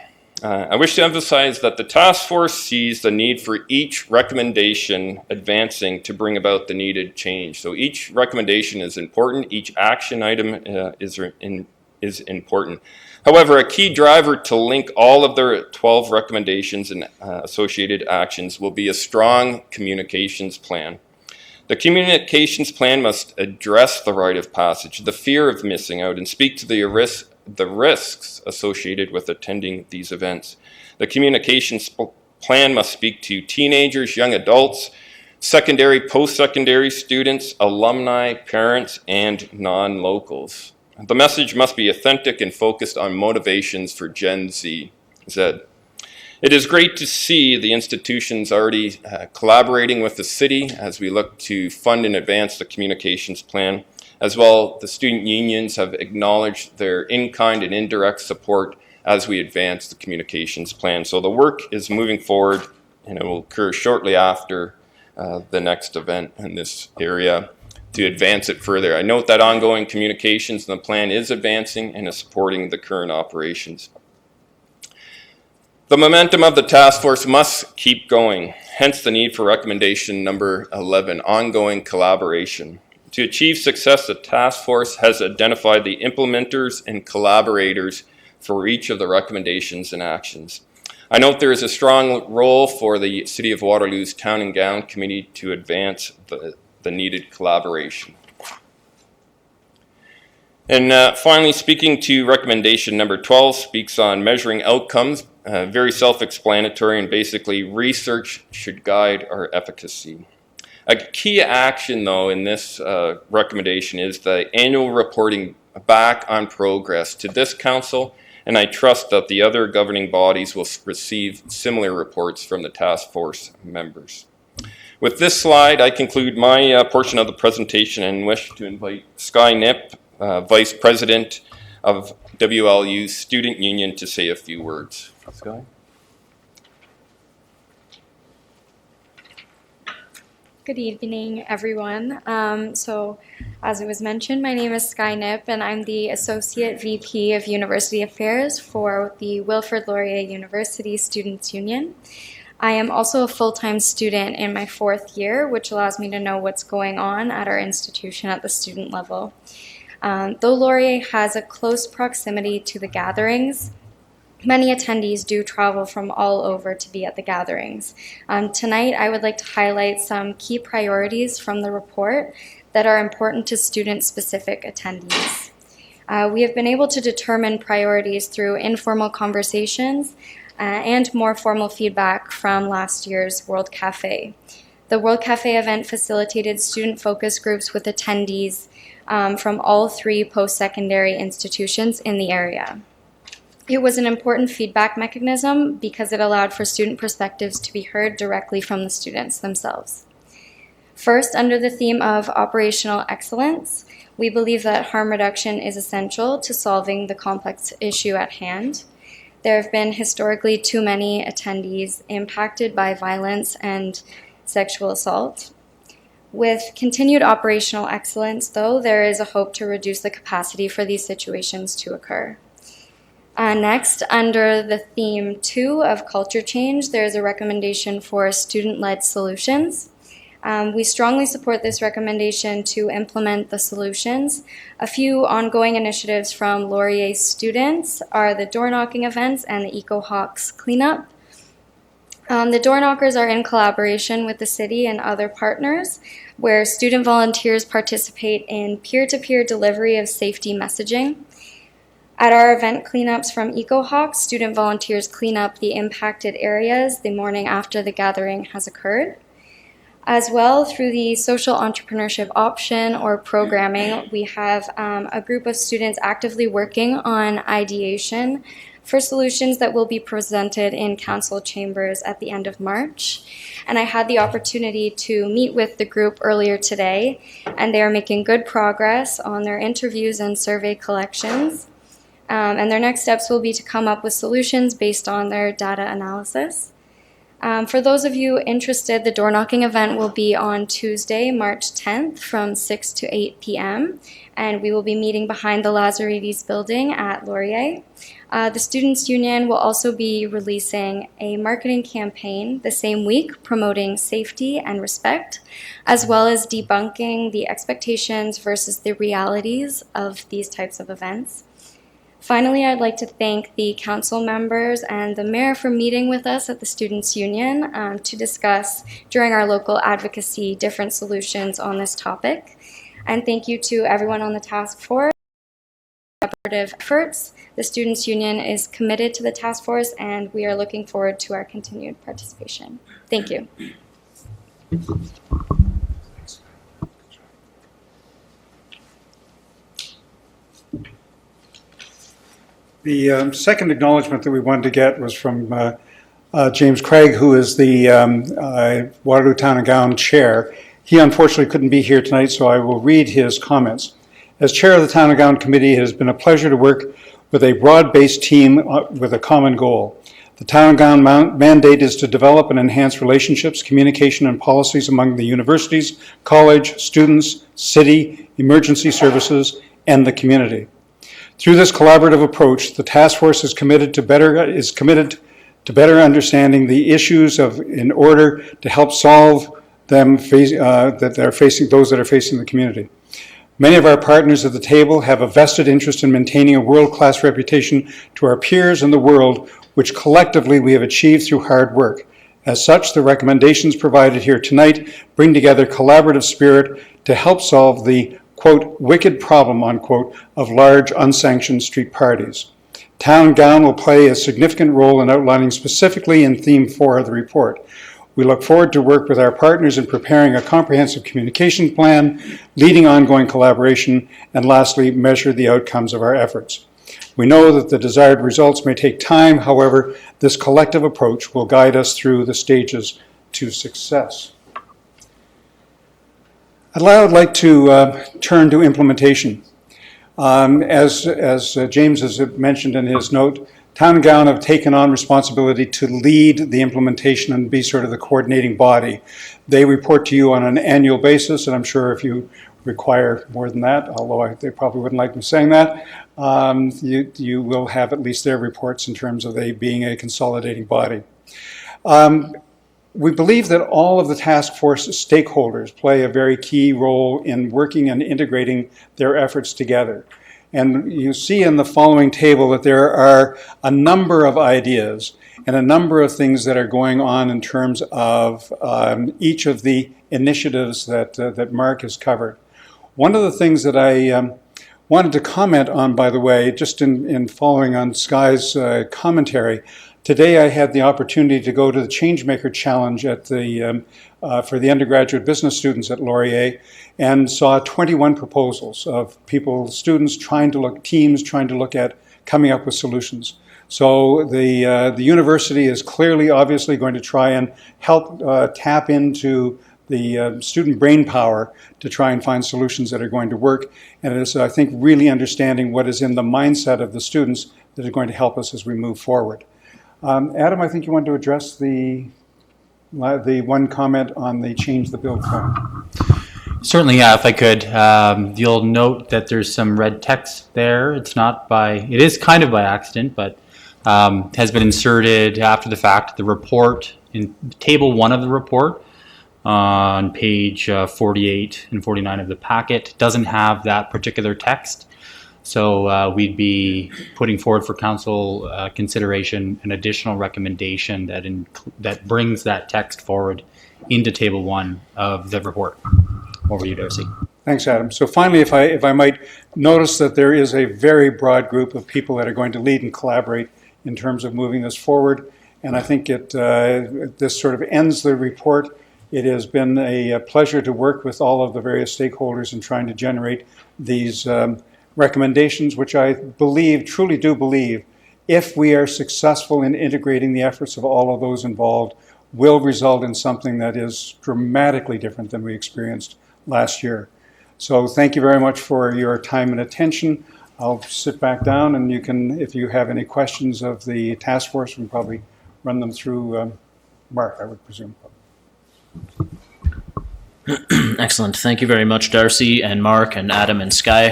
Speaker 10: I wish to emphasize that the task force sees the need for each recommendation advancing to bring about the needed change. So each recommendation is important, each action item is important. However, a key driver to link all of the 12 recommendations and associated actions will be a strong communications plan. The communications plan must address the rite of passage, the fear of missing out, and speak to the risks associated with attending these events. The communications plan must speak to teenagers, young adults, secondary, post-secondary students, alumni, parents, and non-locals. The message must be authentic and focused on motivations for Gen Z. It is great to see the institutions already collaborating with the city as we look to fund and advance the communications plan. As well, the student unions have acknowledged their in-kind and indirect support as we advance the communications plan. So the work is moving forward, and it will occur shortly after the next event in this area to advance it further. I note that ongoing communications in the plan is advancing and is supporting the current operations. The momentum of the task force must keep going, hence the need for recommendation number 11, ongoing collaboration. To achieve success, the task force has identified the implementers and collaborators for each of the recommendations and actions. I note there is a strong role for the City of Waterloo's Town and Gown Committee to advance the needed collaboration. And finally, speaking to recommendation number 12, speaks on measuring outcomes. Very self-explanatory, and basically research should guide our efficacy. A key action, though, in this recommendation is the annual reporting back on progress to this council, and I trust that the other governing bodies will receive similar reports from the task force members. With this slide, I conclude my portion of the presentation and wish to invite Sky Knipp, Vice President of WLU's Student Union, to say a few words. Sky?
Speaker 11: Good evening, everyone. So, as it was mentioned, my name is Sky Knipp, and I'm the Associate VP of University Affairs for the Wilfrid Laurier University Students' Union. I am also a full-time student in my 4th year, which allows me to know what's going on at our institution at the student level. Though Laurier has a close proximity to the gatherings, many attendees do travel from all over to be at the gatherings. Tonight, I would like to highlight some key priorities from the report that are important to student-specific attendees. We have been able to determine priorities through informal conversations and more formal feedback from last year's World Cafe. The World Cafe event facilitated student focus groups with attendees from all 3 post-secondary institutions in the area. It was an important feedback mechanism because it allowed for student perspectives to be heard directly from the students themselves. First, under the theme of operational excellence, we believe that harm reduction is essential to solving the complex issue at hand. There have been historically too many attendees impacted by violence and sexual assault. With continued operational excellence, though, there is a hope to reduce the capacity for these situations to occur. Next, under the theme 2 of culture change, there is a recommendation for student-led solutions. We strongly support this recommendation to implement the solutions. A few ongoing initiatives from Laurier's students are the door knocking events and the Eco Hawks cleanup. The door knockers are in collaboration with the city and other partners, where student volunteers participate in peer-to-peer delivery of safety messaging. At our event cleanups from Eco Hawks, student volunteers clean up the impacted areas the morning after the gathering has occurred. As well, through the social entrepreneurship option or programming, we have a group of students actively working on ideation for solutions that will be presented in council chambers at the end of March. And I had the opportunity to meet with the group earlier today, and they are making good progress on their interviews and survey collections. And their next steps will be to come up with solutions based on their data analysis. For those of you interested, the door knocking event will be on Tuesday, March 10th from 6 to 8 p.m. And we will be meeting behind the Lazaridis building at Laurier. The Students' Union will also be releasing a marketing campaign the same week promoting safety and respect, as well as debunking the expectations versus the realities of these types of events. Finally, I'd like to thank the council members and the mayor for meeting with us at the Students' Union to discuss during our local advocacy different solutions on this topic. And thank you to everyone on the task force for collaborative efforts. The Students' Union is committed to the task force, and we are looking forward to our continued participation. Thank you.
Speaker 9: The second acknowledgement that we wanted to get was from James Craig, who is the Waterloo Town and Gown Chair. He unfortunately couldn't be here tonight, so I will read his comments. As Chair of the Town and Gown Committee, it has been a pleasure to work with a broad-based team with a common goal. The Town and Gown mandate is to develop and enhance relationships, communication, and policies among the universities, college, students, city, emergency services, and the community. Through this collaborative approach, the task force is committed to better understanding the issues in order to help solve them that are facing the community. Many of our partners at the table have a vested interest in maintaining a world-class reputation to our peers in the world, which collectively we have achieved through hard work. As such, the recommendations provided here tonight bring together collaborative spirit to help solve the quote, wicked problem, unquote, of large unsanctioned street parties. Town and Gown will play a significant role in outlining specifically in theme 4 of the report. We look forward to work with our partners in preparing a comprehensive communication plan, leading ongoing collaboration, and lastly, measure the outcomes of our efforts. We know that the desired results may take time, however, this collective approach will guide us through the stages to success. I would like to turn to implementation. As James has mentioned in his note, Town and Gown have taken on responsibility to lead the implementation and be sort of the coordinating body. They report to you on an annual basis, and I'm sure if you require more than that, although they probably wouldn't like me saying that, you will have at least their reports in terms of they being a consolidating body. We believe that all of the task force stakeholders play a very key role in working and integrating their efforts together. And you see in the following table that there are a number of ideas and a number of things that are going on in terms of each of the initiatives that Mark has covered. One of the things that I wanted to comment on, by the way, just in following on Sky's commentary, today I had the opportunity to go to the Changemaker Challenge at for the undergraduate business students at Laurier, and saw 21 proposals of students teams trying to look at coming up with solutions. So the university is clearly, obviously, going to try and help tap into student brain power to try and find solutions that are going to work. And it is, I think, really understanding what is in the mindset of the students that are going to help us as we move forward. Adam, I think you wanted to address the one comment on the change the build form.
Speaker 12: Certainly, yeah, if I could. You'll note that there's some red text there. It is kind of by accident, but has been inserted after the fact. The report, in table 1 of the report, on page 48 and 49 of the packet, doesn't have that particular text. So we'd be putting forward for council consideration an additional recommendation that brings that text forward into table 1 of the report. Over to you, Darcy.
Speaker 9: Thanks, Adam. So finally, if I might notice that there is a very broad group of people that are going to lead and collaborate in terms of moving this forward, and I think this sort of ends the report. It has been a pleasure to work with all of the various stakeholders in trying to generate these recommendations, which I truly do believe, if we are successful in integrating the efforts of all of those involved, will result in something that is dramatically different than we experienced last year. So thank you very much for your time and attention. I'll sit back down, and you can, if you have any questions of the task force, we can probably run them through Mark, I would presume.
Speaker 4: Excellent. Thank you very much, Darcy and Mark and Adam and Sky,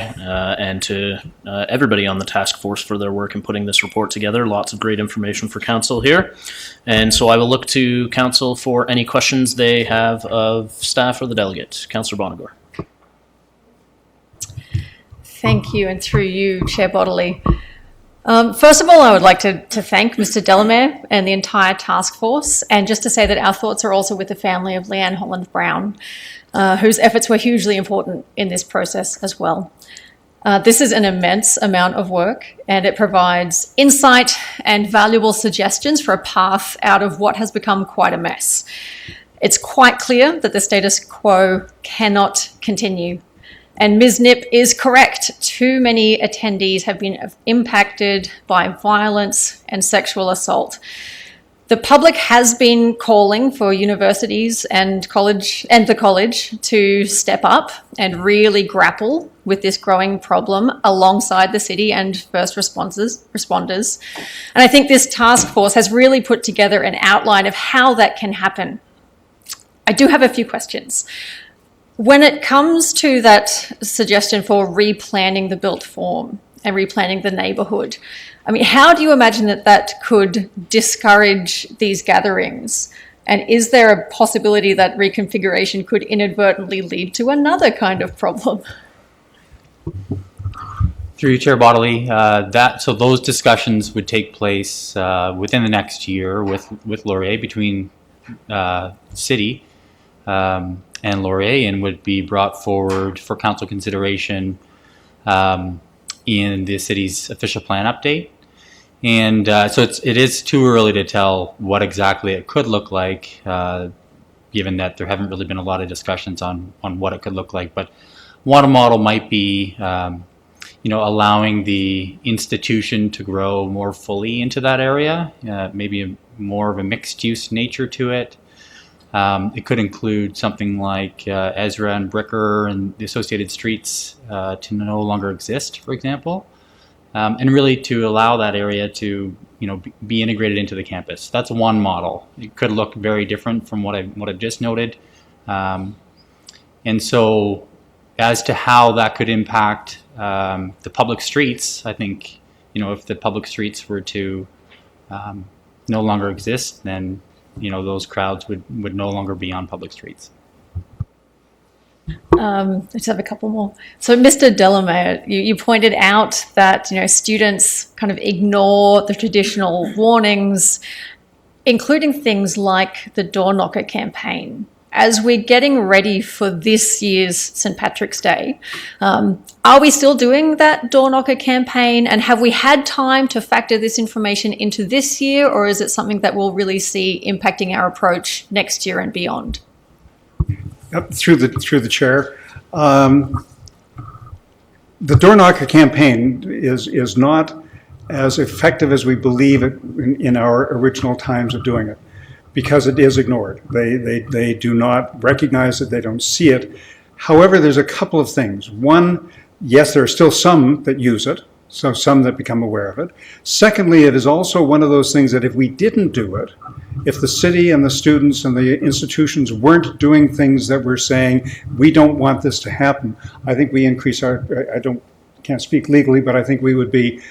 Speaker 4: and to everybody on the task force for their work in putting this report together. Lots of great information for council here. And so I will look to council for any questions they have of staff or the delegate. Councillor Bonagor.
Speaker 1: Thank you, and through you, Chair Bodley. First of all, I would like to thank Mr. Delamere and the entire task force, and just to say that our thoughts are also with the family of Leanne Holland-Brown, whose efforts were hugely important in this process as well. This is an immense amount of work, and it provides insight and valuable suggestions for a path out of what has become quite a mess. It's quite clear that the status quo cannot continue. And Ms. Nip is correct. Too many attendees have been impacted by violence and sexual assault. The public has been calling for universities and the college to step up and really grapple with this growing problem alongside the city and first responders. And I think this task force has really put together an outline of how that can happen. I do have a few questions. When it comes to that suggestion for replanning the built form and replanning the neighbourhood, I mean, how do you imagine that could discourage these gatherings? And is there a possibility that reconfiguration could inadvertently lead to another kind of problem?
Speaker 12: Through you, Chair Bodley, so those discussions would take place within the next year with Laurier, between city and Laurier, and would be brought forward for council consideration in the city's official plan update. And so it is too early to tell what exactly it could look like, given that there haven't really been a lot of discussions on what it could look like. But one model might be, allowing the institution to grow more fully into that area, maybe more of a mixed-use nature to it. It could include something like Ezra and Bricker and the associated streets to no longer exist, for example, and really to allow that area to, be integrated into the campus. That's one model. It could look very different from what I've just noted, and so as to how that could impact the public streets, I think, if the public streets were to no longer exist, then those crowds would no longer be on public streets.
Speaker 1: I just have a couple more. So, Mr. Delamere, you pointed out that students kind of ignore the traditional warnings, including things like the door knocker campaign. As we're getting ready for this year's St. Patrick's Day, are we still doing that door knocker campaign? And have we had time to factor this information into this year, or is it something that we'll really see impacting our approach next year and beyond?
Speaker 9: Yep, through the chair. The door knocker campaign is not as effective as we believe it in our original times of doing it. because it is ignored. They do not recognize it, they don't see it. However, there's a couple of things. One, yes, there are still some that use it, so some that become aware of it. Secondly, it is also one of those things that if we didn't do it, if the city and the students and the institutions weren't doing things that we're saying, we don't want this to happen, I think we increase our, can't speak legally, but I think we would be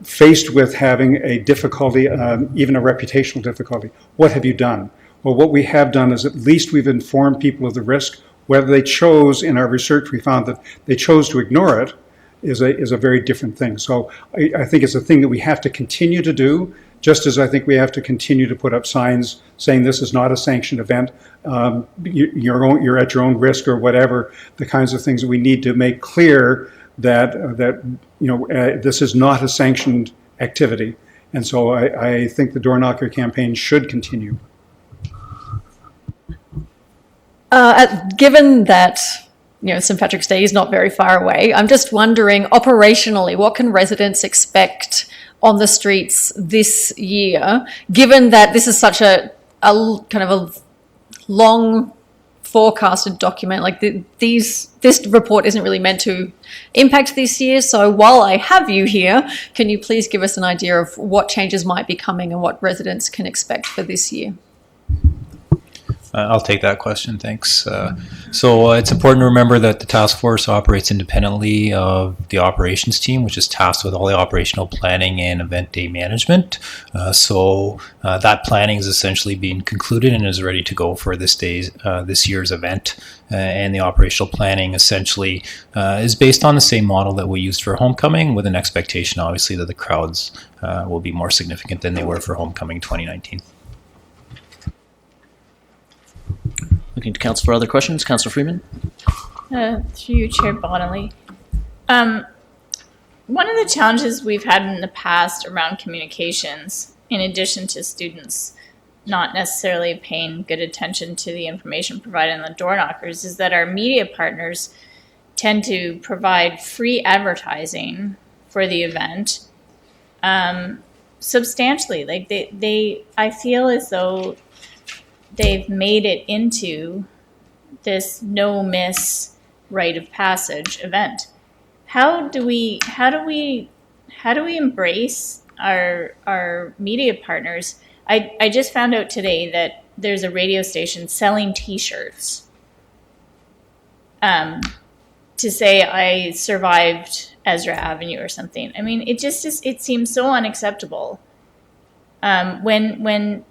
Speaker 9: faced with having a difficulty, even a reputational difficulty. What have you done? Well, what we have done is at least we've informed people of the risk. Whether they chose, in our research, we found that they chose to ignore it is a very different thing. So I think it's a thing that we have to continue to do, just as I think we have to continue to put up signs saying this is not a sanctioned event, you're at your own risk or whatever, the kinds of things that we need to make clear that this is not a sanctioned activity. And so I think the door knocker campaign should continue.
Speaker 1: Given that St. Patrick's Day is not very far away, I'm just wondering, operationally, what can residents expect on the streets this year, given that this is such a kind of a long forecasted document? Like this report isn't really meant to impact this year. So while I have you here, can you please give us an idea of what changes might be coming and what residents can expect for this year?
Speaker 13: I'll take that question, thanks. So it's important to remember that the task force operates independently of the operations team, which is tasked with all the operational planning and event day management. So that planning is essentially being concluded and is ready to go for this year's event. And the operational planning essentially is based on the same model that we used for homecoming, with an expectation, obviously, that the crowds will be more significant than they were for homecoming 2019.
Speaker 4: Looking to council for other questions. Councillor Freeman.
Speaker 14: Through you, Chair Bonnelly. One of the challenges we've had in the past around communications, in addition to students not necessarily paying good attention to the information provided in the door knockers, is that our media partners tend to provide free advertising for the event substantially. Like I feel as though they've made it into this no miss rite of passage event. How do we embrace our media partners? I just found out today that there's a radio station selling T-shirts to say I survived Ezra Avenue or something. I mean, it seems so unacceptable. When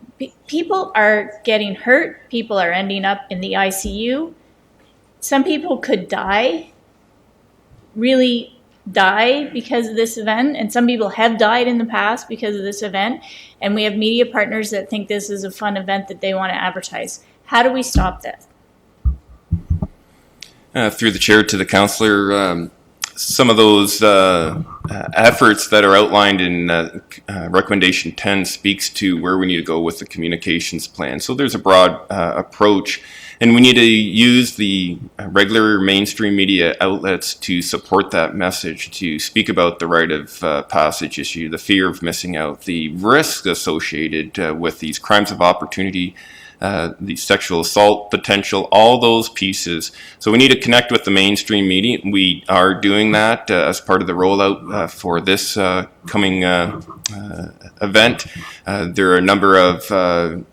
Speaker 14: people are getting hurt, people are ending up in the ICU. Some people could really die because of this event, and some people have died in the past because of this event, and we have media partners that think this is a fun event that they want to advertise. How do we stop this?
Speaker 10: Through the chair to the councillor, some of those efforts that are outlined in recommendation 10 speaks to where we need to go with the communications plan. So there's a broad approach, and we need to use the regular mainstream media outlets to support that message, to speak about the rite of passage issue, the fear of missing out, the risks associated with these crimes of opportunity, the sexual assault potential, all those pieces. So we need to connect with the mainstream media. We are doing that as part of the rollout for this coming event. There are a number of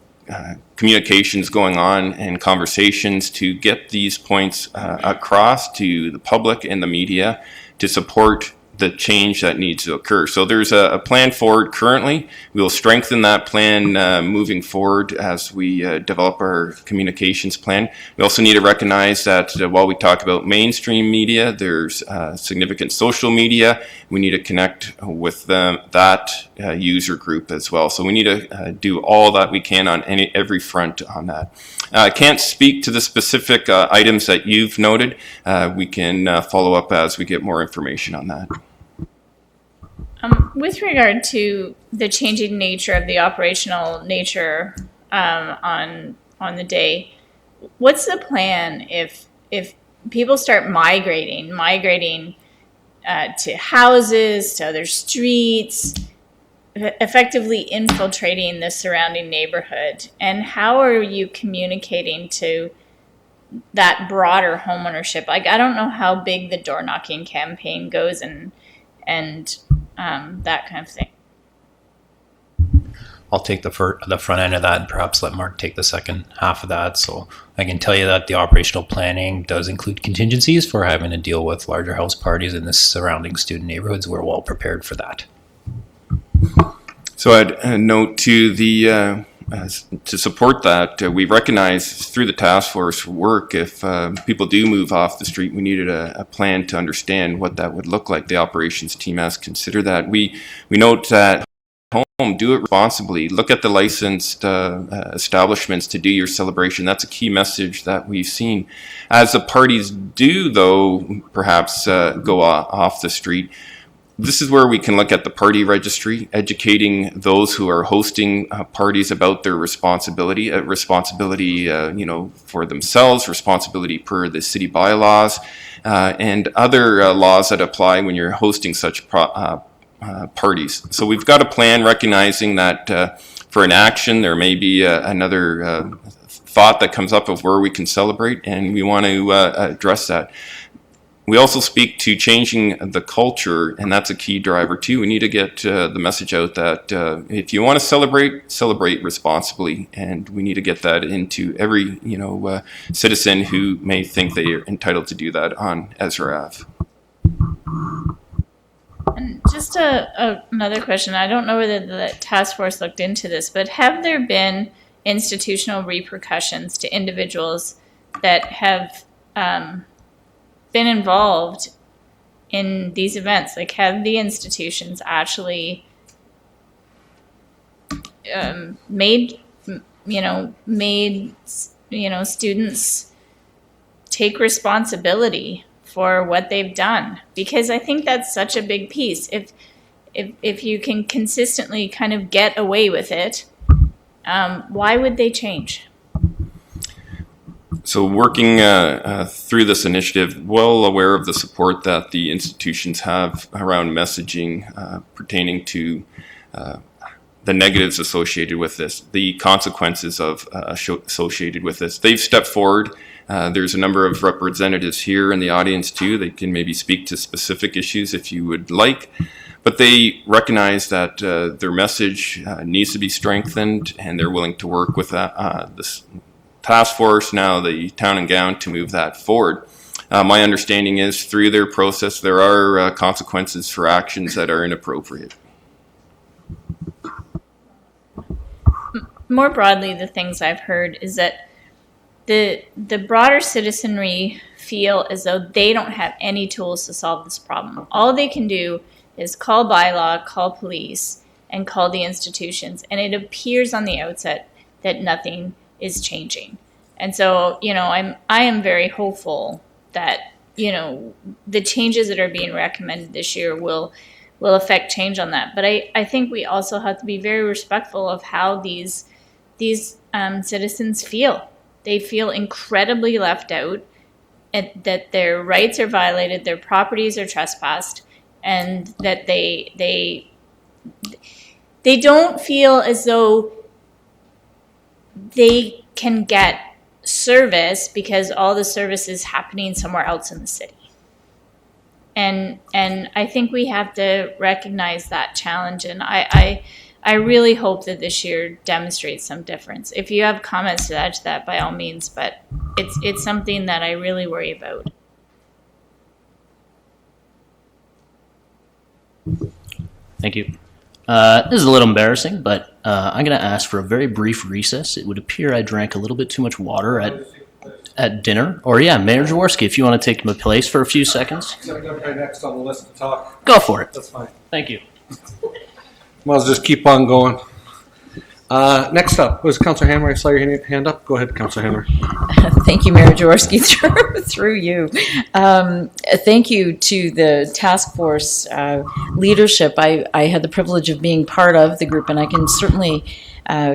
Speaker 10: communications going on and conversations to get these points across to the public and the media to support the change that needs to occur. So there's a plan forward currently. We will strengthen that plan moving forward as we develop our communications plan. We also need to recognize that while we talk about mainstream media, there's significant social media. We need to connect with that user group as well. So we need to do all that we can on every front on that. I can't speak to the specific items that you've noted. We can follow up as we get more information on that.
Speaker 14: With regard to the changing nature of the operational nature on the day, what's the plan if people start migrating to houses, to other streets? effectively infiltrating the surrounding neighborhood? And how are you communicating to that broader homeownership? Like, I don't know how big the door knocking campaign goes and that kind of thing.
Speaker 13: I'll take the front end of that and perhaps let Mark take the second half of that. So I can tell you that the operational planning does include contingencies for having to deal with larger house parties in the surrounding student neighborhoods. We're well prepared for that.
Speaker 10: So I'd note to the to support that, we recognize through the task force work, if people do move off the street, we needed a plan to understand what that would look like. The operations team has considered that. We note that home, do it responsibly. Look at the licensed establishments to do your celebration. That's a key message that we've seen. As the parties do, though, perhaps go off the street, this is where we can look at the party registry, educating those who are hosting parties about their responsibility, for themselves, responsibility per the city bylaws, and other laws that apply when you're hosting such parties. So we've got a plan recognizing that for an action, there may be another thought that comes up of where we can celebrate, and we want to address that. We also speak to changing the culture, and that's a key driver too. We need to get the message out that if you want to celebrate responsibly, and we need to get that into every citizen who may think they are entitled to do that on Ezra Ave.
Speaker 14: And just another question. I don't know whether the task force looked into this, but have there been institutional repercussions to individuals that have been involved in these events? Like, have the institutions actually made students take responsibility for what they've done? Because I think that's such a big piece. If you can consistently kind of get away with it, why would they change?
Speaker 10: So working through this initiative, well aware of the support that the institutions have around messaging pertaining to the negatives associated with this, the consequences of associated with this. They've stepped forward. There's a number of representatives here in the audience too. They can maybe speak to specific issues if you would like, but they recognize that their message needs to be strengthened, and they're willing to work with this task force, now the town and gown, to move that forward. My understanding is through their process there are consequences for actions that are inappropriate.
Speaker 14: More broadly, the things I've heard is that the broader citizenry feel as though they don't have any tools to solve this problem. All they can do is call bylaw, call police, and call the institutions. And it appears on the outset that nothing is changing. And so, I am very hopeful that, the changes that are being recommended this year will affect change on that. But I think we also have to be very respectful of how these citizens feel. They feel incredibly left out, and that their rights are violated, their properties are trespassed, and that they don't feel as though they can get service because all the service is happening somewhere else in the city. And I think we have to recognize that challenge, and I really hope that this year demonstrates some difference. If you have comments to add to that, by all means, but it's something that I really worry about.
Speaker 4: Thank you. This is a little embarrassing, but I'm going to ask for a very brief recess. It would appear I drank a little bit too much water at dinner. Or Mayor Jaworski, if you want to take my place for a few seconds.
Speaker 5: I'm going to be next on the list to talk.
Speaker 4: Go for it.
Speaker 5: That's fine.
Speaker 4: Thank you.
Speaker 5: Might as well just keep on going. Next up was Councillor Hammer. I saw your hand up. Go ahead, Councillor Hammer.
Speaker 15: Thank you, Mayor Jaworski, through you. Thank you to the task force leadership. I had the privilege of being part of the group, and I can certainly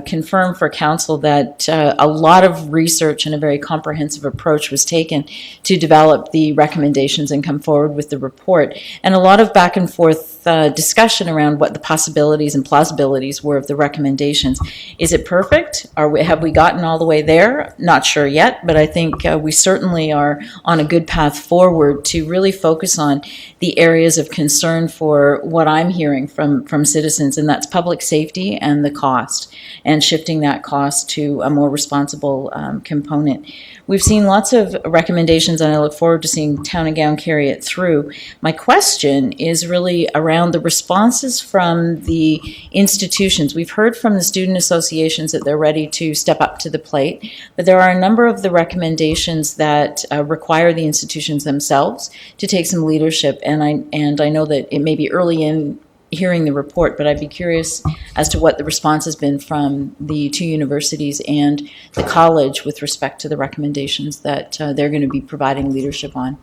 Speaker 15: confirm for council that a lot of research and a very comprehensive approach was taken to develop the recommendations and come forward with the report. And a lot of back and forth discussion around what the possibilities and plausibilities were of the recommendations. Is it perfect? Have we gotten all the way there? Not sure yet, but I think we certainly are on a good path forward to really focus on the areas of concern for what I'm hearing from citizens, and that's public safety and the cost, and shifting that cost to a more responsible component. We've seen lots of recommendations, and I look forward to seeing Town and Gown carry it through. My question is really around the responses from the institutions. We've heard from the student associations that they're ready to step up to the plate, but there are a number of the recommendations that require the institutions themselves to take some leadership, and I know that it may be early in hearing the report, but I'd be curious as to what the response has been from the two universities and the college with respect to the recommendations that they're going to be providing leadership on.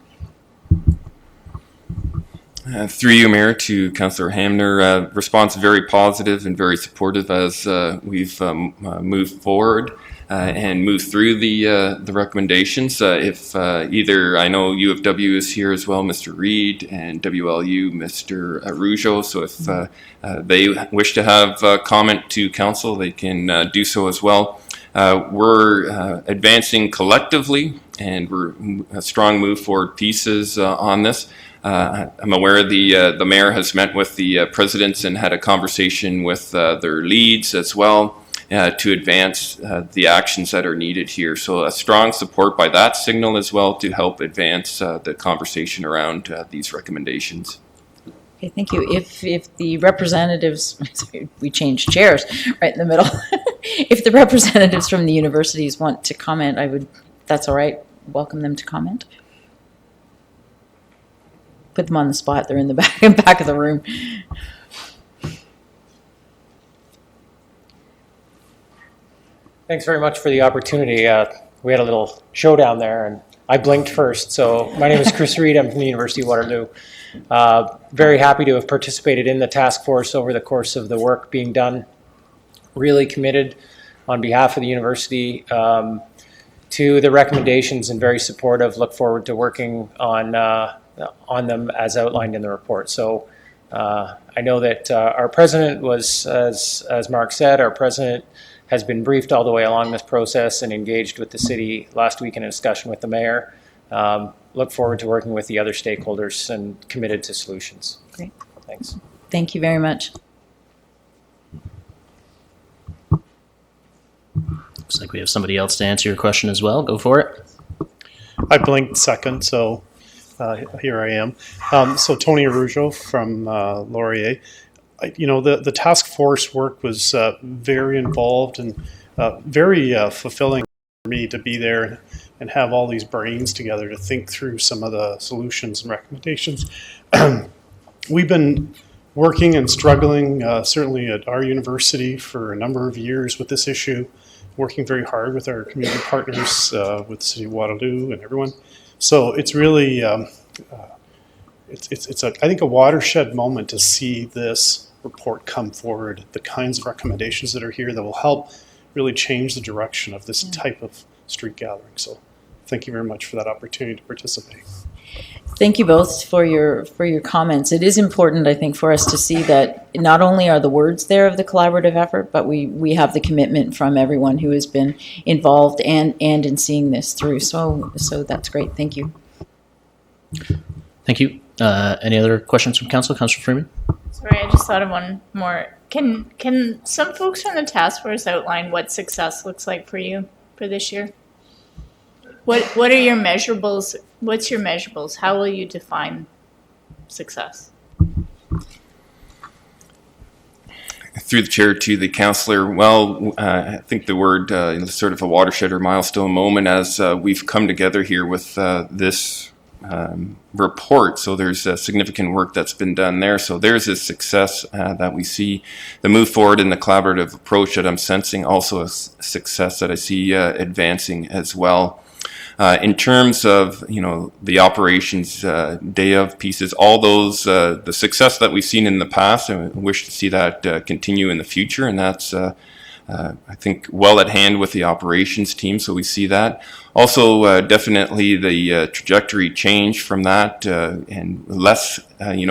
Speaker 10: Through you, Mayor, to Councillor Hamner, response very positive and very supportive as we've moved forward and moved through the recommendations. If either, I know U of W is here as well, Mr. Reed, and WLU, Mr. Rougeau, so if they wish to have comment to council, they can do so as well. We're advancing collectively, and we're a strong move forward pieces on this. I'm aware the mayor has met with the presidents and had a conversation with their leads as well to advance the actions that are needed here. So a strong support by that signal as well to help advance the conversation around these recommendations.
Speaker 15: Okay, thank you. If the representatives, we changed chairs right in the middle. If the representatives from the universities want to comment, that's all right, welcome them to comment. Put them on the spot. They're in the back of the room.
Speaker 16: Thanks very much for the opportunity. We had a little showdown there, and I blinked first. So my name is Chris Reed. I'm from the University of Waterloo. Very happy to have participated in the task force over the course of the work being done. Really committed on behalf of the university to the recommendations and very supportive. Look forward to working on them as outlined in the report. So I know that our president was, as Mark said, our president has been briefed all the way along this process and engaged with the city last week in a discussion with the mayor. Look forward to working with the other stakeholders and committed to solutions.
Speaker 15: Great.
Speaker 16: Thanks.
Speaker 15: Thank you very much.
Speaker 4: Looks like we have somebody else to answer your question as well. Go for it.
Speaker 17: I blinked second, so here I am. So Tony Rougeau from Laurier. The task force work was very involved and very fulfilling for me to be there and have all these brains together to think through some of the solutions and recommendations. We've been working and struggling, certainly at our university, for a number of years with this issue, working very hard with our community partners, with the City of Waterloo and everyone. So it's really, I think, a watershed moment to see this report come forward, the kinds of recommendations that are here that will help really change the direction of this type of street gathering. So thank you very much for that opportunity to participate.
Speaker 15: Thank you both for your comments. It is important, I think, for us to see that not only are the words there of the collaborative effort, but we have the commitment from everyone who has been involved and in seeing this through. So that's great. Thank you.
Speaker 4: Thank you. Any other questions from council? Councillor Freeman?
Speaker 14: Sorry, I just thought of one more. Can some folks from the task force outline what success looks like for you for this year? What are your measurables? What's your measurables? How will you define success?
Speaker 10: Through the chair to the councillor, well, I think the word sort of a watershed or milestone moment as we've come together here with this report. So there's significant work that's been done there. So there's a success that we see. The move forward in the collaborative approach that I'm sensing, also a success that I see advancing as well. In terms of the operations day of pieces, all those the success that we've seen in the past, and I wish to see that continue in the future, and that's I think, well at hand with the operations team, so we see that. Also, definitely the trajectory change from that, and less,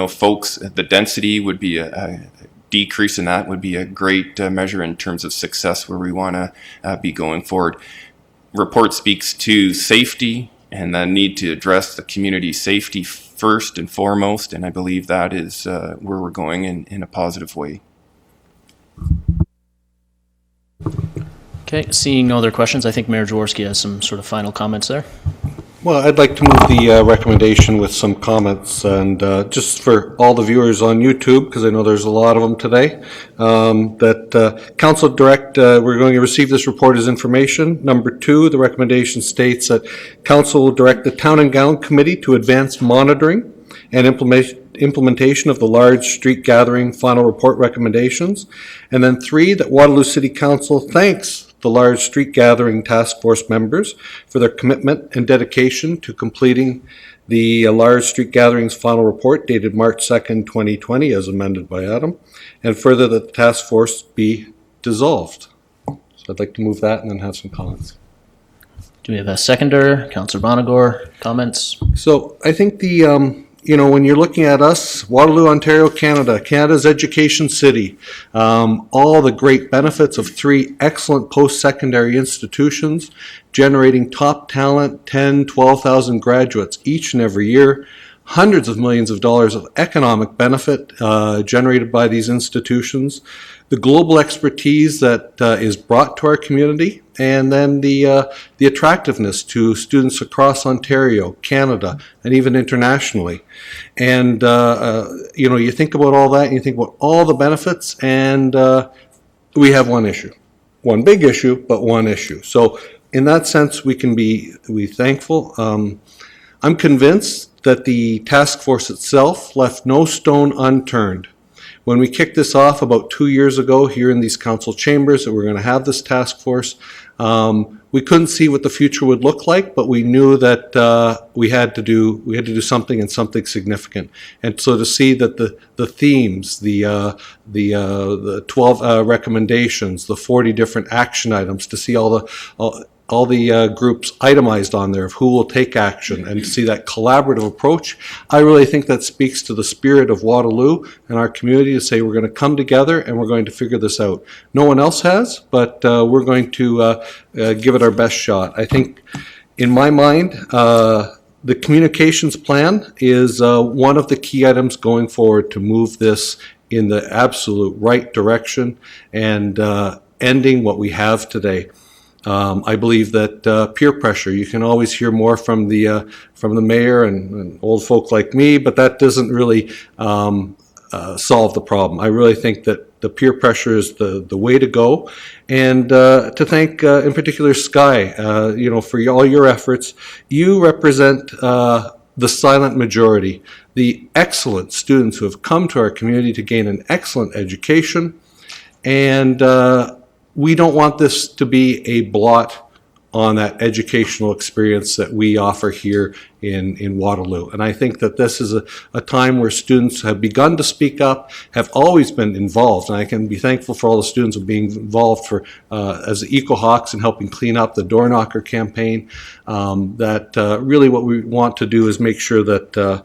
Speaker 10: folks, the density would be a decrease in that would be a great measure in terms of success where we want to be going forward. Report speaks to safety and the need to address the community safety first and foremost, and I believe that is where we're going in a positive way.
Speaker 4: Okay, seeing no other questions, I think Mayor Jaworski has some sort of final comments there.
Speaker 5: Well, I'd like to move the recommendation with some comments, and just for all the viewers on YouTube, because I know there's a lot of them today, that Council direct, we're going to receive this report as information. Number 2, the recommendation states that Council will direct the Town and Gown Committee to advance monitoring and implementation of the large street gathering final report recommendations. And then 3, that Waterloo City Council thanks the large street gathering task force members for their commitment and dedication to completing the large street gatherings final report dated March 2nd, 2020, as amended by Adam, and further that the task force be dissolved. So I'd like to move that and then have some comments.
Speaker 4: Do we have a seconder? Councillor Bonagor, comments?
Speaker 5: So I think the when you're looking at us, Waterloo, Ontario, Canada, Canada's education city, all the great benefits of 3 excellent post-secondary institutions generating top talent, 10, 12,000 graduates each and every year, hundreds of millions of dollars of economic benefit generated by these institutions, the global expertise that is brought to our community, and then the attractiveness to students across Ontario, Canada, and even internationally. And, you think about all that, and you think about all the benefits, and we have one issue. One big issue, but one issue. So in that sense, we can be thankful. I'm convinced that the task force itself left no stone unturned. When we kicked this off about 2 years ago here in these council chambers that we're going to have this task force, we couldn't see what the future would look like, but we knew that we had to do something, and something significant. And so to see that the themes, the 12 recommendations, the 40 different action items, to see all the groups itemized on there of who will take action, and to see that collaborative approach, I really think that speaks to the spirit of Waterloo and our community to say we're going to come together and we're going to figure this out. No one else has, but we're going to give it our best shot. I think, in my mind, the communications plan is one of the key items going forward to move this in the absolute right direction and ending what we have today. I believe that peer pressure, you can always hear more from the mayor and old folk like me, but that doesn't really solve the problem. I really think that the peer pressure is the way to go. And to thank in particular Sky, for all your efforts. You represent the silent majority, the excellent students who have come to our community to gain an excellent education, and we don't want this to be a blot on that educational experience that we offer here in Waterloo. And I think that this is a time where students have begun to speak up, have always been involved. And I can be thankful for all the students of being involved as the Eco-Hawks and helping clean up the Door Knocker campaign. Really what we want to do is make sure that,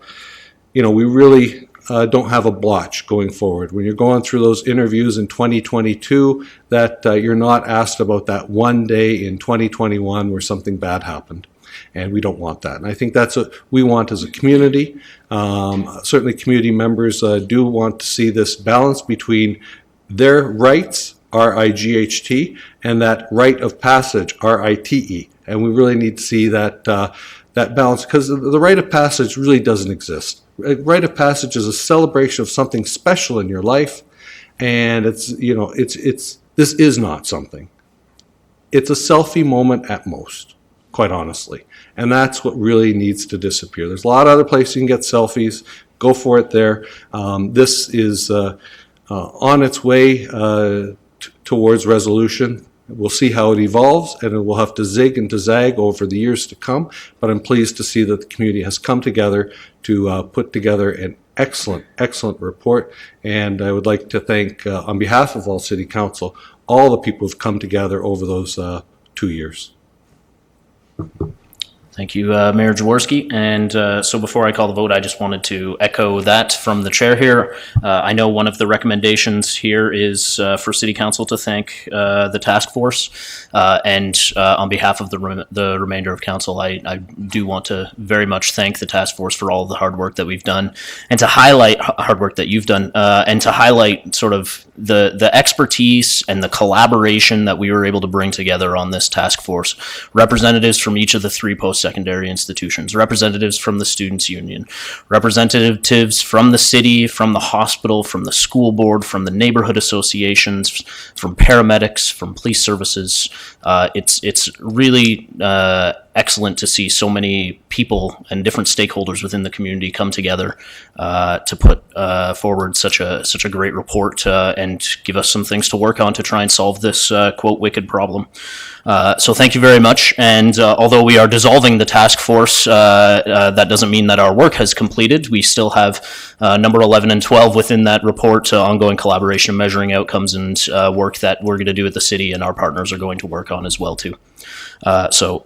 Speaker 5: we really don't have a blotch going forward. When you're going through those interviews in 2022, that you're not asked about that one day in 2021 where something bad happened. And we don't want that. And I think that's what we want as a community. Certainly community members do want to see this balance between their rights, R-I-G-H-T, and that rite of passage, R-I-T-E. And we really need to see that balance, because the rite of passage really doesn't exist. A rite of passage is a celebration of something special in your life, and this is not something. It's a selfie moment at most, quite honestly, and that's what really needs to disappear. There's a lot of other places you can get selfies. Go for it there. This is on its way towards resolution. We'll see how it evolves, and it will have to zig and to zag over the years to come, but I'm pleased to see that the community has come together to put together an excellent report, and I would like to thank, on behalf of all City Council, all the people who've come together over those 2 years.
Speaker 4: Thank you, Mayor Jaworski. And so before I call the vote, I just wanted to echo that from the chair here. I know one of the recommendations here is for City Council to thank the task force. And on behalf of the remainder of Council, I do want to very much thank the task force for all of the hard work that we've done, and to highlight hard work that you've done, and to highlight sort of the expertise and the collaboration that we were able to bring together on this task force. Representatives from each of the 3 post-secondary institutions, representatives from the Students' Union, representatives from the city, from the hospital, from the school board, from the neighborhood associations, from paramedics, from police services. It's really excellent to see so many people and different stakeholders within the community come together to put forward such a great report and give us some things to work on to try and solve this quote wicked problem. So thank you very much. And although we are dissolving the task force, that doesn't mean that our work has completed. We still have number 11 and 12 within that report, ongoing collaboration, measuring outcomes, and work that we're going to do at the city and our partners are going to work on as well too. So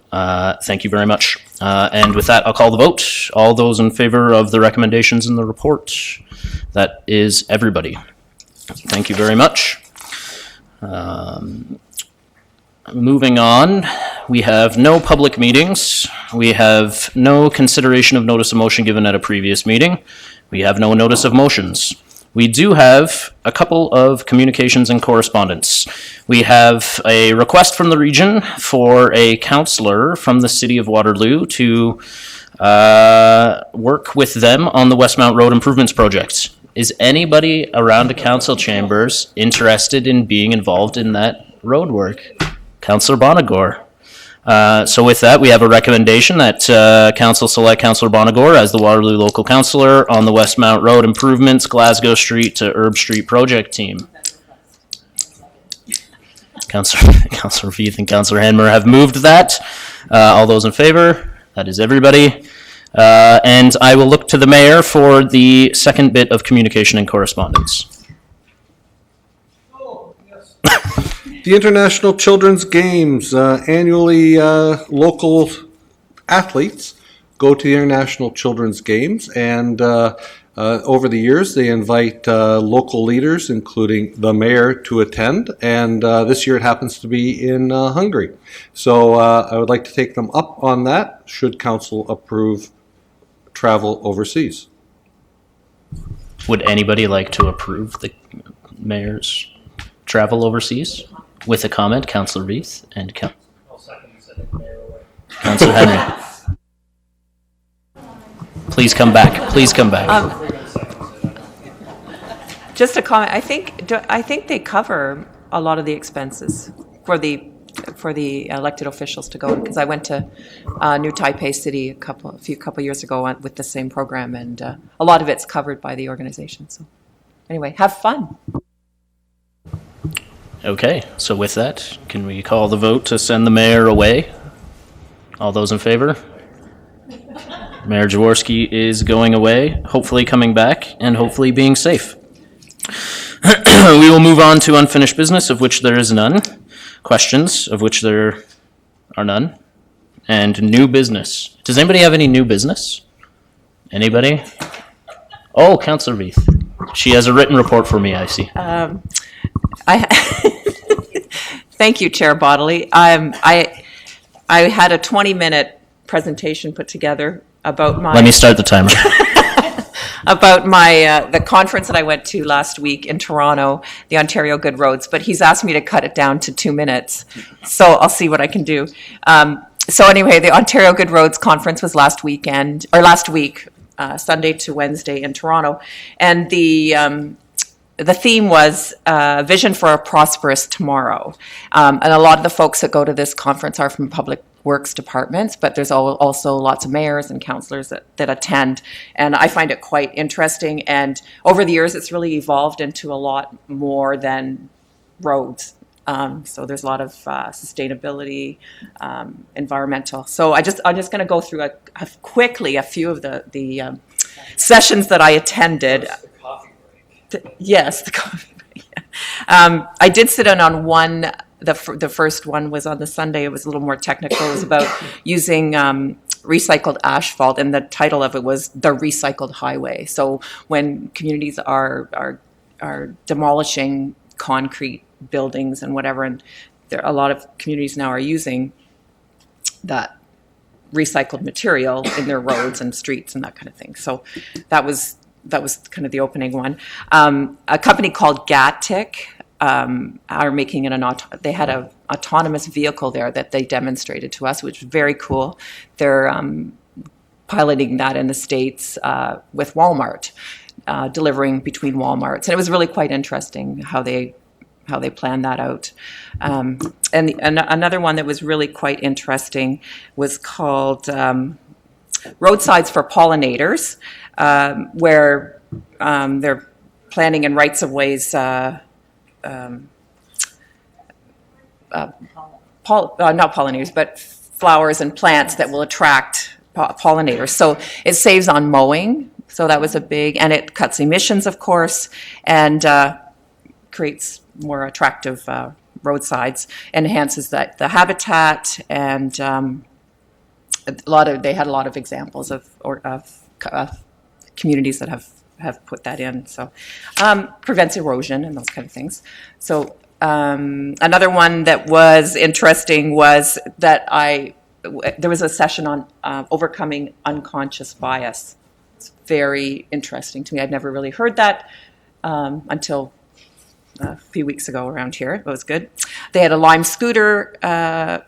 Speaker 4: thank you very much. And with that, I'll call the vote. All those in favor of the recommendations in the report? That is everybody. Thank you very much. Moving on, we have no public meetings. We have no consideration of notice of motion given at a previous meeting. We have no notice of motions. We do have a couple of communications and correspondence. We have a request from the region for a councillor from the city of Waterloo to work with them on the Westmount Road improvements project. Is anybody around the council chambers interested in being involved in that road work? Councillor Bonagor. So with that, we have a recommendation that Council select Councillor Bonagor as the Waterloo local councillor on the Westmount Road improvements, Glasgow Street to Herb Street project team. Councillor Feith and Councillor Hanmer have moved that. All those in favor? That is everybody. And I will look to the mayor for the second bit of communication and correspondence.
Speaker 5: The International Children's Games, annually local athletes go to the International Children's Games, and over the years they invite local leaders, including the mayor, to attend, and this year it happens to be in Hungary. So I would like to take them up on that, should council approve travel overseas.
Speaker 4: Would anybody like to approve the mayor's travel overseas? With a comment, Councillor Reith and Councillor Henry. Please come back. Please come back.
Speaker 8: Just a comment. I think they cover a lot of the expenses for the elected officials to go, because I went to New Taipei City a couple years ago with the same program, and a lot of it's covered by the organization. So anyway, have fun.
Speaker 4: Okay, so with that, can we call the vote to send the mayor away? All those in favor? Mayor Jaworski is going away, hopefully coming back, and hopefully being safe. We will move on to unfinished business, of which there is none. Questions, of which there are none. And new business. Does anybody have any new business? Anybody? Oh, Councillor Reith. She has a written report for me, I see.
Speaker 8: Thank you, Chair Bodley. I had a 20-minute presentation put together about my...
Speaker 4: Let me start the timer.
Speaker 8: About my the conference that I went to last week in Toronto, the Ontario Good Roads, but he's asked me to cut it down to 2 minutes, so I'll see what I can do. So anyway, the Ontario Good Roads conference was last week, Sunday to Wednesday in Toronto, and the theme was Vision for a Prosperous Tomorrow. And a lot of the folks that go to this conference are from public works departments, but there's also lots of mayors and councillors that attend. And I find it quite interesting. And over the years, it's really evolved into a lot more than roads. So there's a lot of sustainability, environmental. So I'm just going to go through quickly a few of the sessions that I attended. Yes, the coffee break. Yeah. I did sit in on one. The first one was on the Sunday. It was a little more technical. It was about using recycled asphalt, and the title of it was The Recycled Highway. So when communities are demolishing concrete buildings and whatever, and a lot of communities now are using that recycled material in their roads and streets and that kind of thing. So that was kind of the opening one. A company called GATIC are making they had an autonomous vehicle there that they demonstrated to us, which was very cool. They're piloting that in the States with Walmart, delivering between Walmarts. And it was really quite interesting how they planned that out. And another one that was really quite interesting was called Roadsides for Pollinators, where they're planning in rights of ways not pollinators, but flowers and plants that will attract pollinators. So it saves on mowing. So that was and it cuts emissions, of course, and creates more attractive roadsides, enhances the habitat, and they had a lot of examples of communities that have put that in. So prevents erosion and those kind of things. So another one that was interesting was that there was a session on overcoming unconscious bias. It's very interesting to me. I'd never really heard that until a few weeks ago around here. It was good. They had a Lime scooter,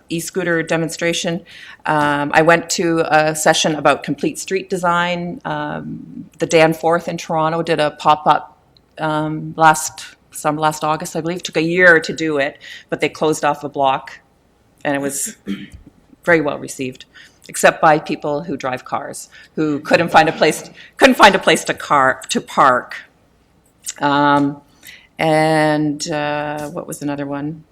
Speaker 8: e-scooter demonstration. I went to a session about complete street design. The Danforth in Toronto did a pop-up last August, I believe. Took a year to do it, but they closed off a block, and it was very well received, except by people who drive cars, who couldn't find a place to park. And what was another one?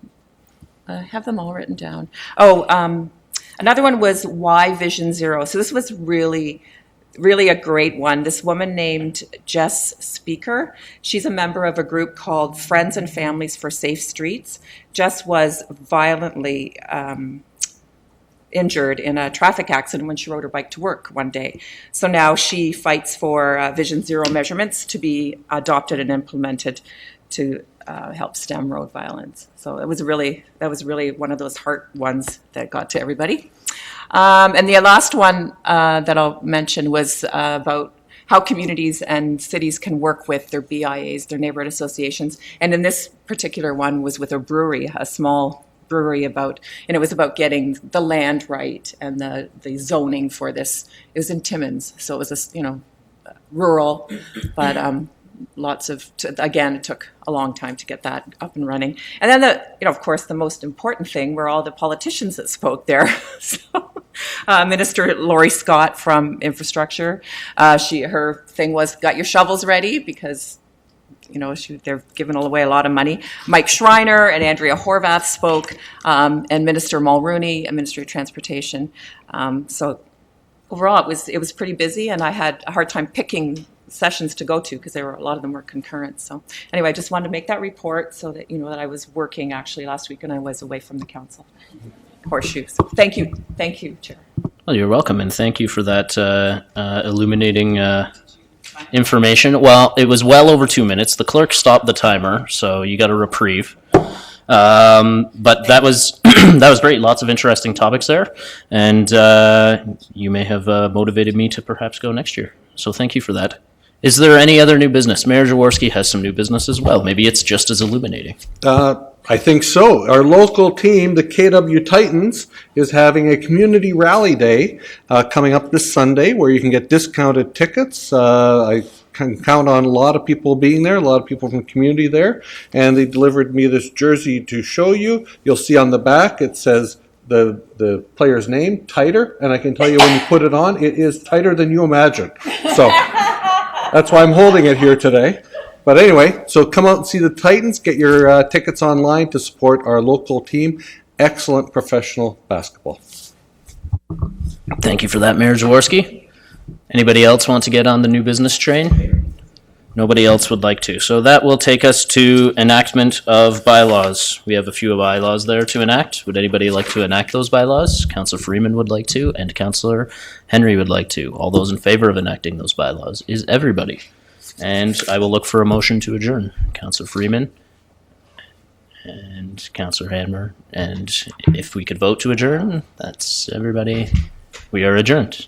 Speaker 8: I have them all written down. Another one was Why Vision Zero. So this was really a great one. This woman named Jess Speaker, she's a member of a group called Friends and Families for Safe Streets. Jess was violently injured in a traffic accident when she rode her bike to work one day. So now she fights for Vision Zero measurements to be adopted and implemented to help stem road violence. So that was really one of those heart ones that got to everybody. And the last one that I'll mention was about how communities and cities can work with their BIAs, their neighborhood associations. And in this particular one was with a brewery, a small brewery, and it was about getting the land right and the zoning for this. It was in Timmins, so it was rural, but again, it took a long time to get that up and running. And then of course, the most important thing were all the politicians that spoke there. So, Minister Laurie Scott from Infrastructure, her thing was, got your shovels ready, because they're giving away a lot of money. Mike Schreiner and Andrea Horvath spoke, and Minister Mulrooney, Ministry of Transportation. So overall, it was pretty busy, and I had a hard time picking sessions to go to because a lot of them were concurrent. So anyway, I just wanted to make that report so that that I was working actually last week and I was away from the council. Horseshoe. So thank you, Chair.
Speaker 4: Well, you're welcome, and thank you for that illuminating information. Well, it was well over 2 minutes. The clerk stopped the timer, so you got a reprieve. But that was that was great. Lots of interesting topics there, and you may have motivated me to perhaps go next year. So thank you for that. Is there any other new business? Mayor Jaworski has some new business as well. Maybe it's just as illuminating.
Speaker 5: I think so. Our local team, the KW Titans, is having a community rally day coming up this Sunday where you can get discounted tickets. I can count on a lot of people being there, a lot of people from the community there, and they delivered me this jersey to show you. You'll see on the back it says the player's name, Tighter, and I can tell you when you put it on, it is tighter than you imagine. So that's why I'm holding it here today. But anyway, so come out and see the Titans. Get your tickets online to support our local team. Excellent professional basketball.
Speaker 4: Thank you for that, Mayor Jaworski. Anybody else want to get on the new business train? Nobody else would like to. So that will take us to enactment of bylaws. We have a few bylaws there to enact. Would anybody like to enact those bylaws? Councillor Freeman would like to, and Councillor Henry would like to. All those in favor of enacting those bylaws is everybody. And I will look for a motion to adjourn. Councillor Freeman and Councillor Hanmer. And if we could vote to adjourn, that's everybody. We are adjourned.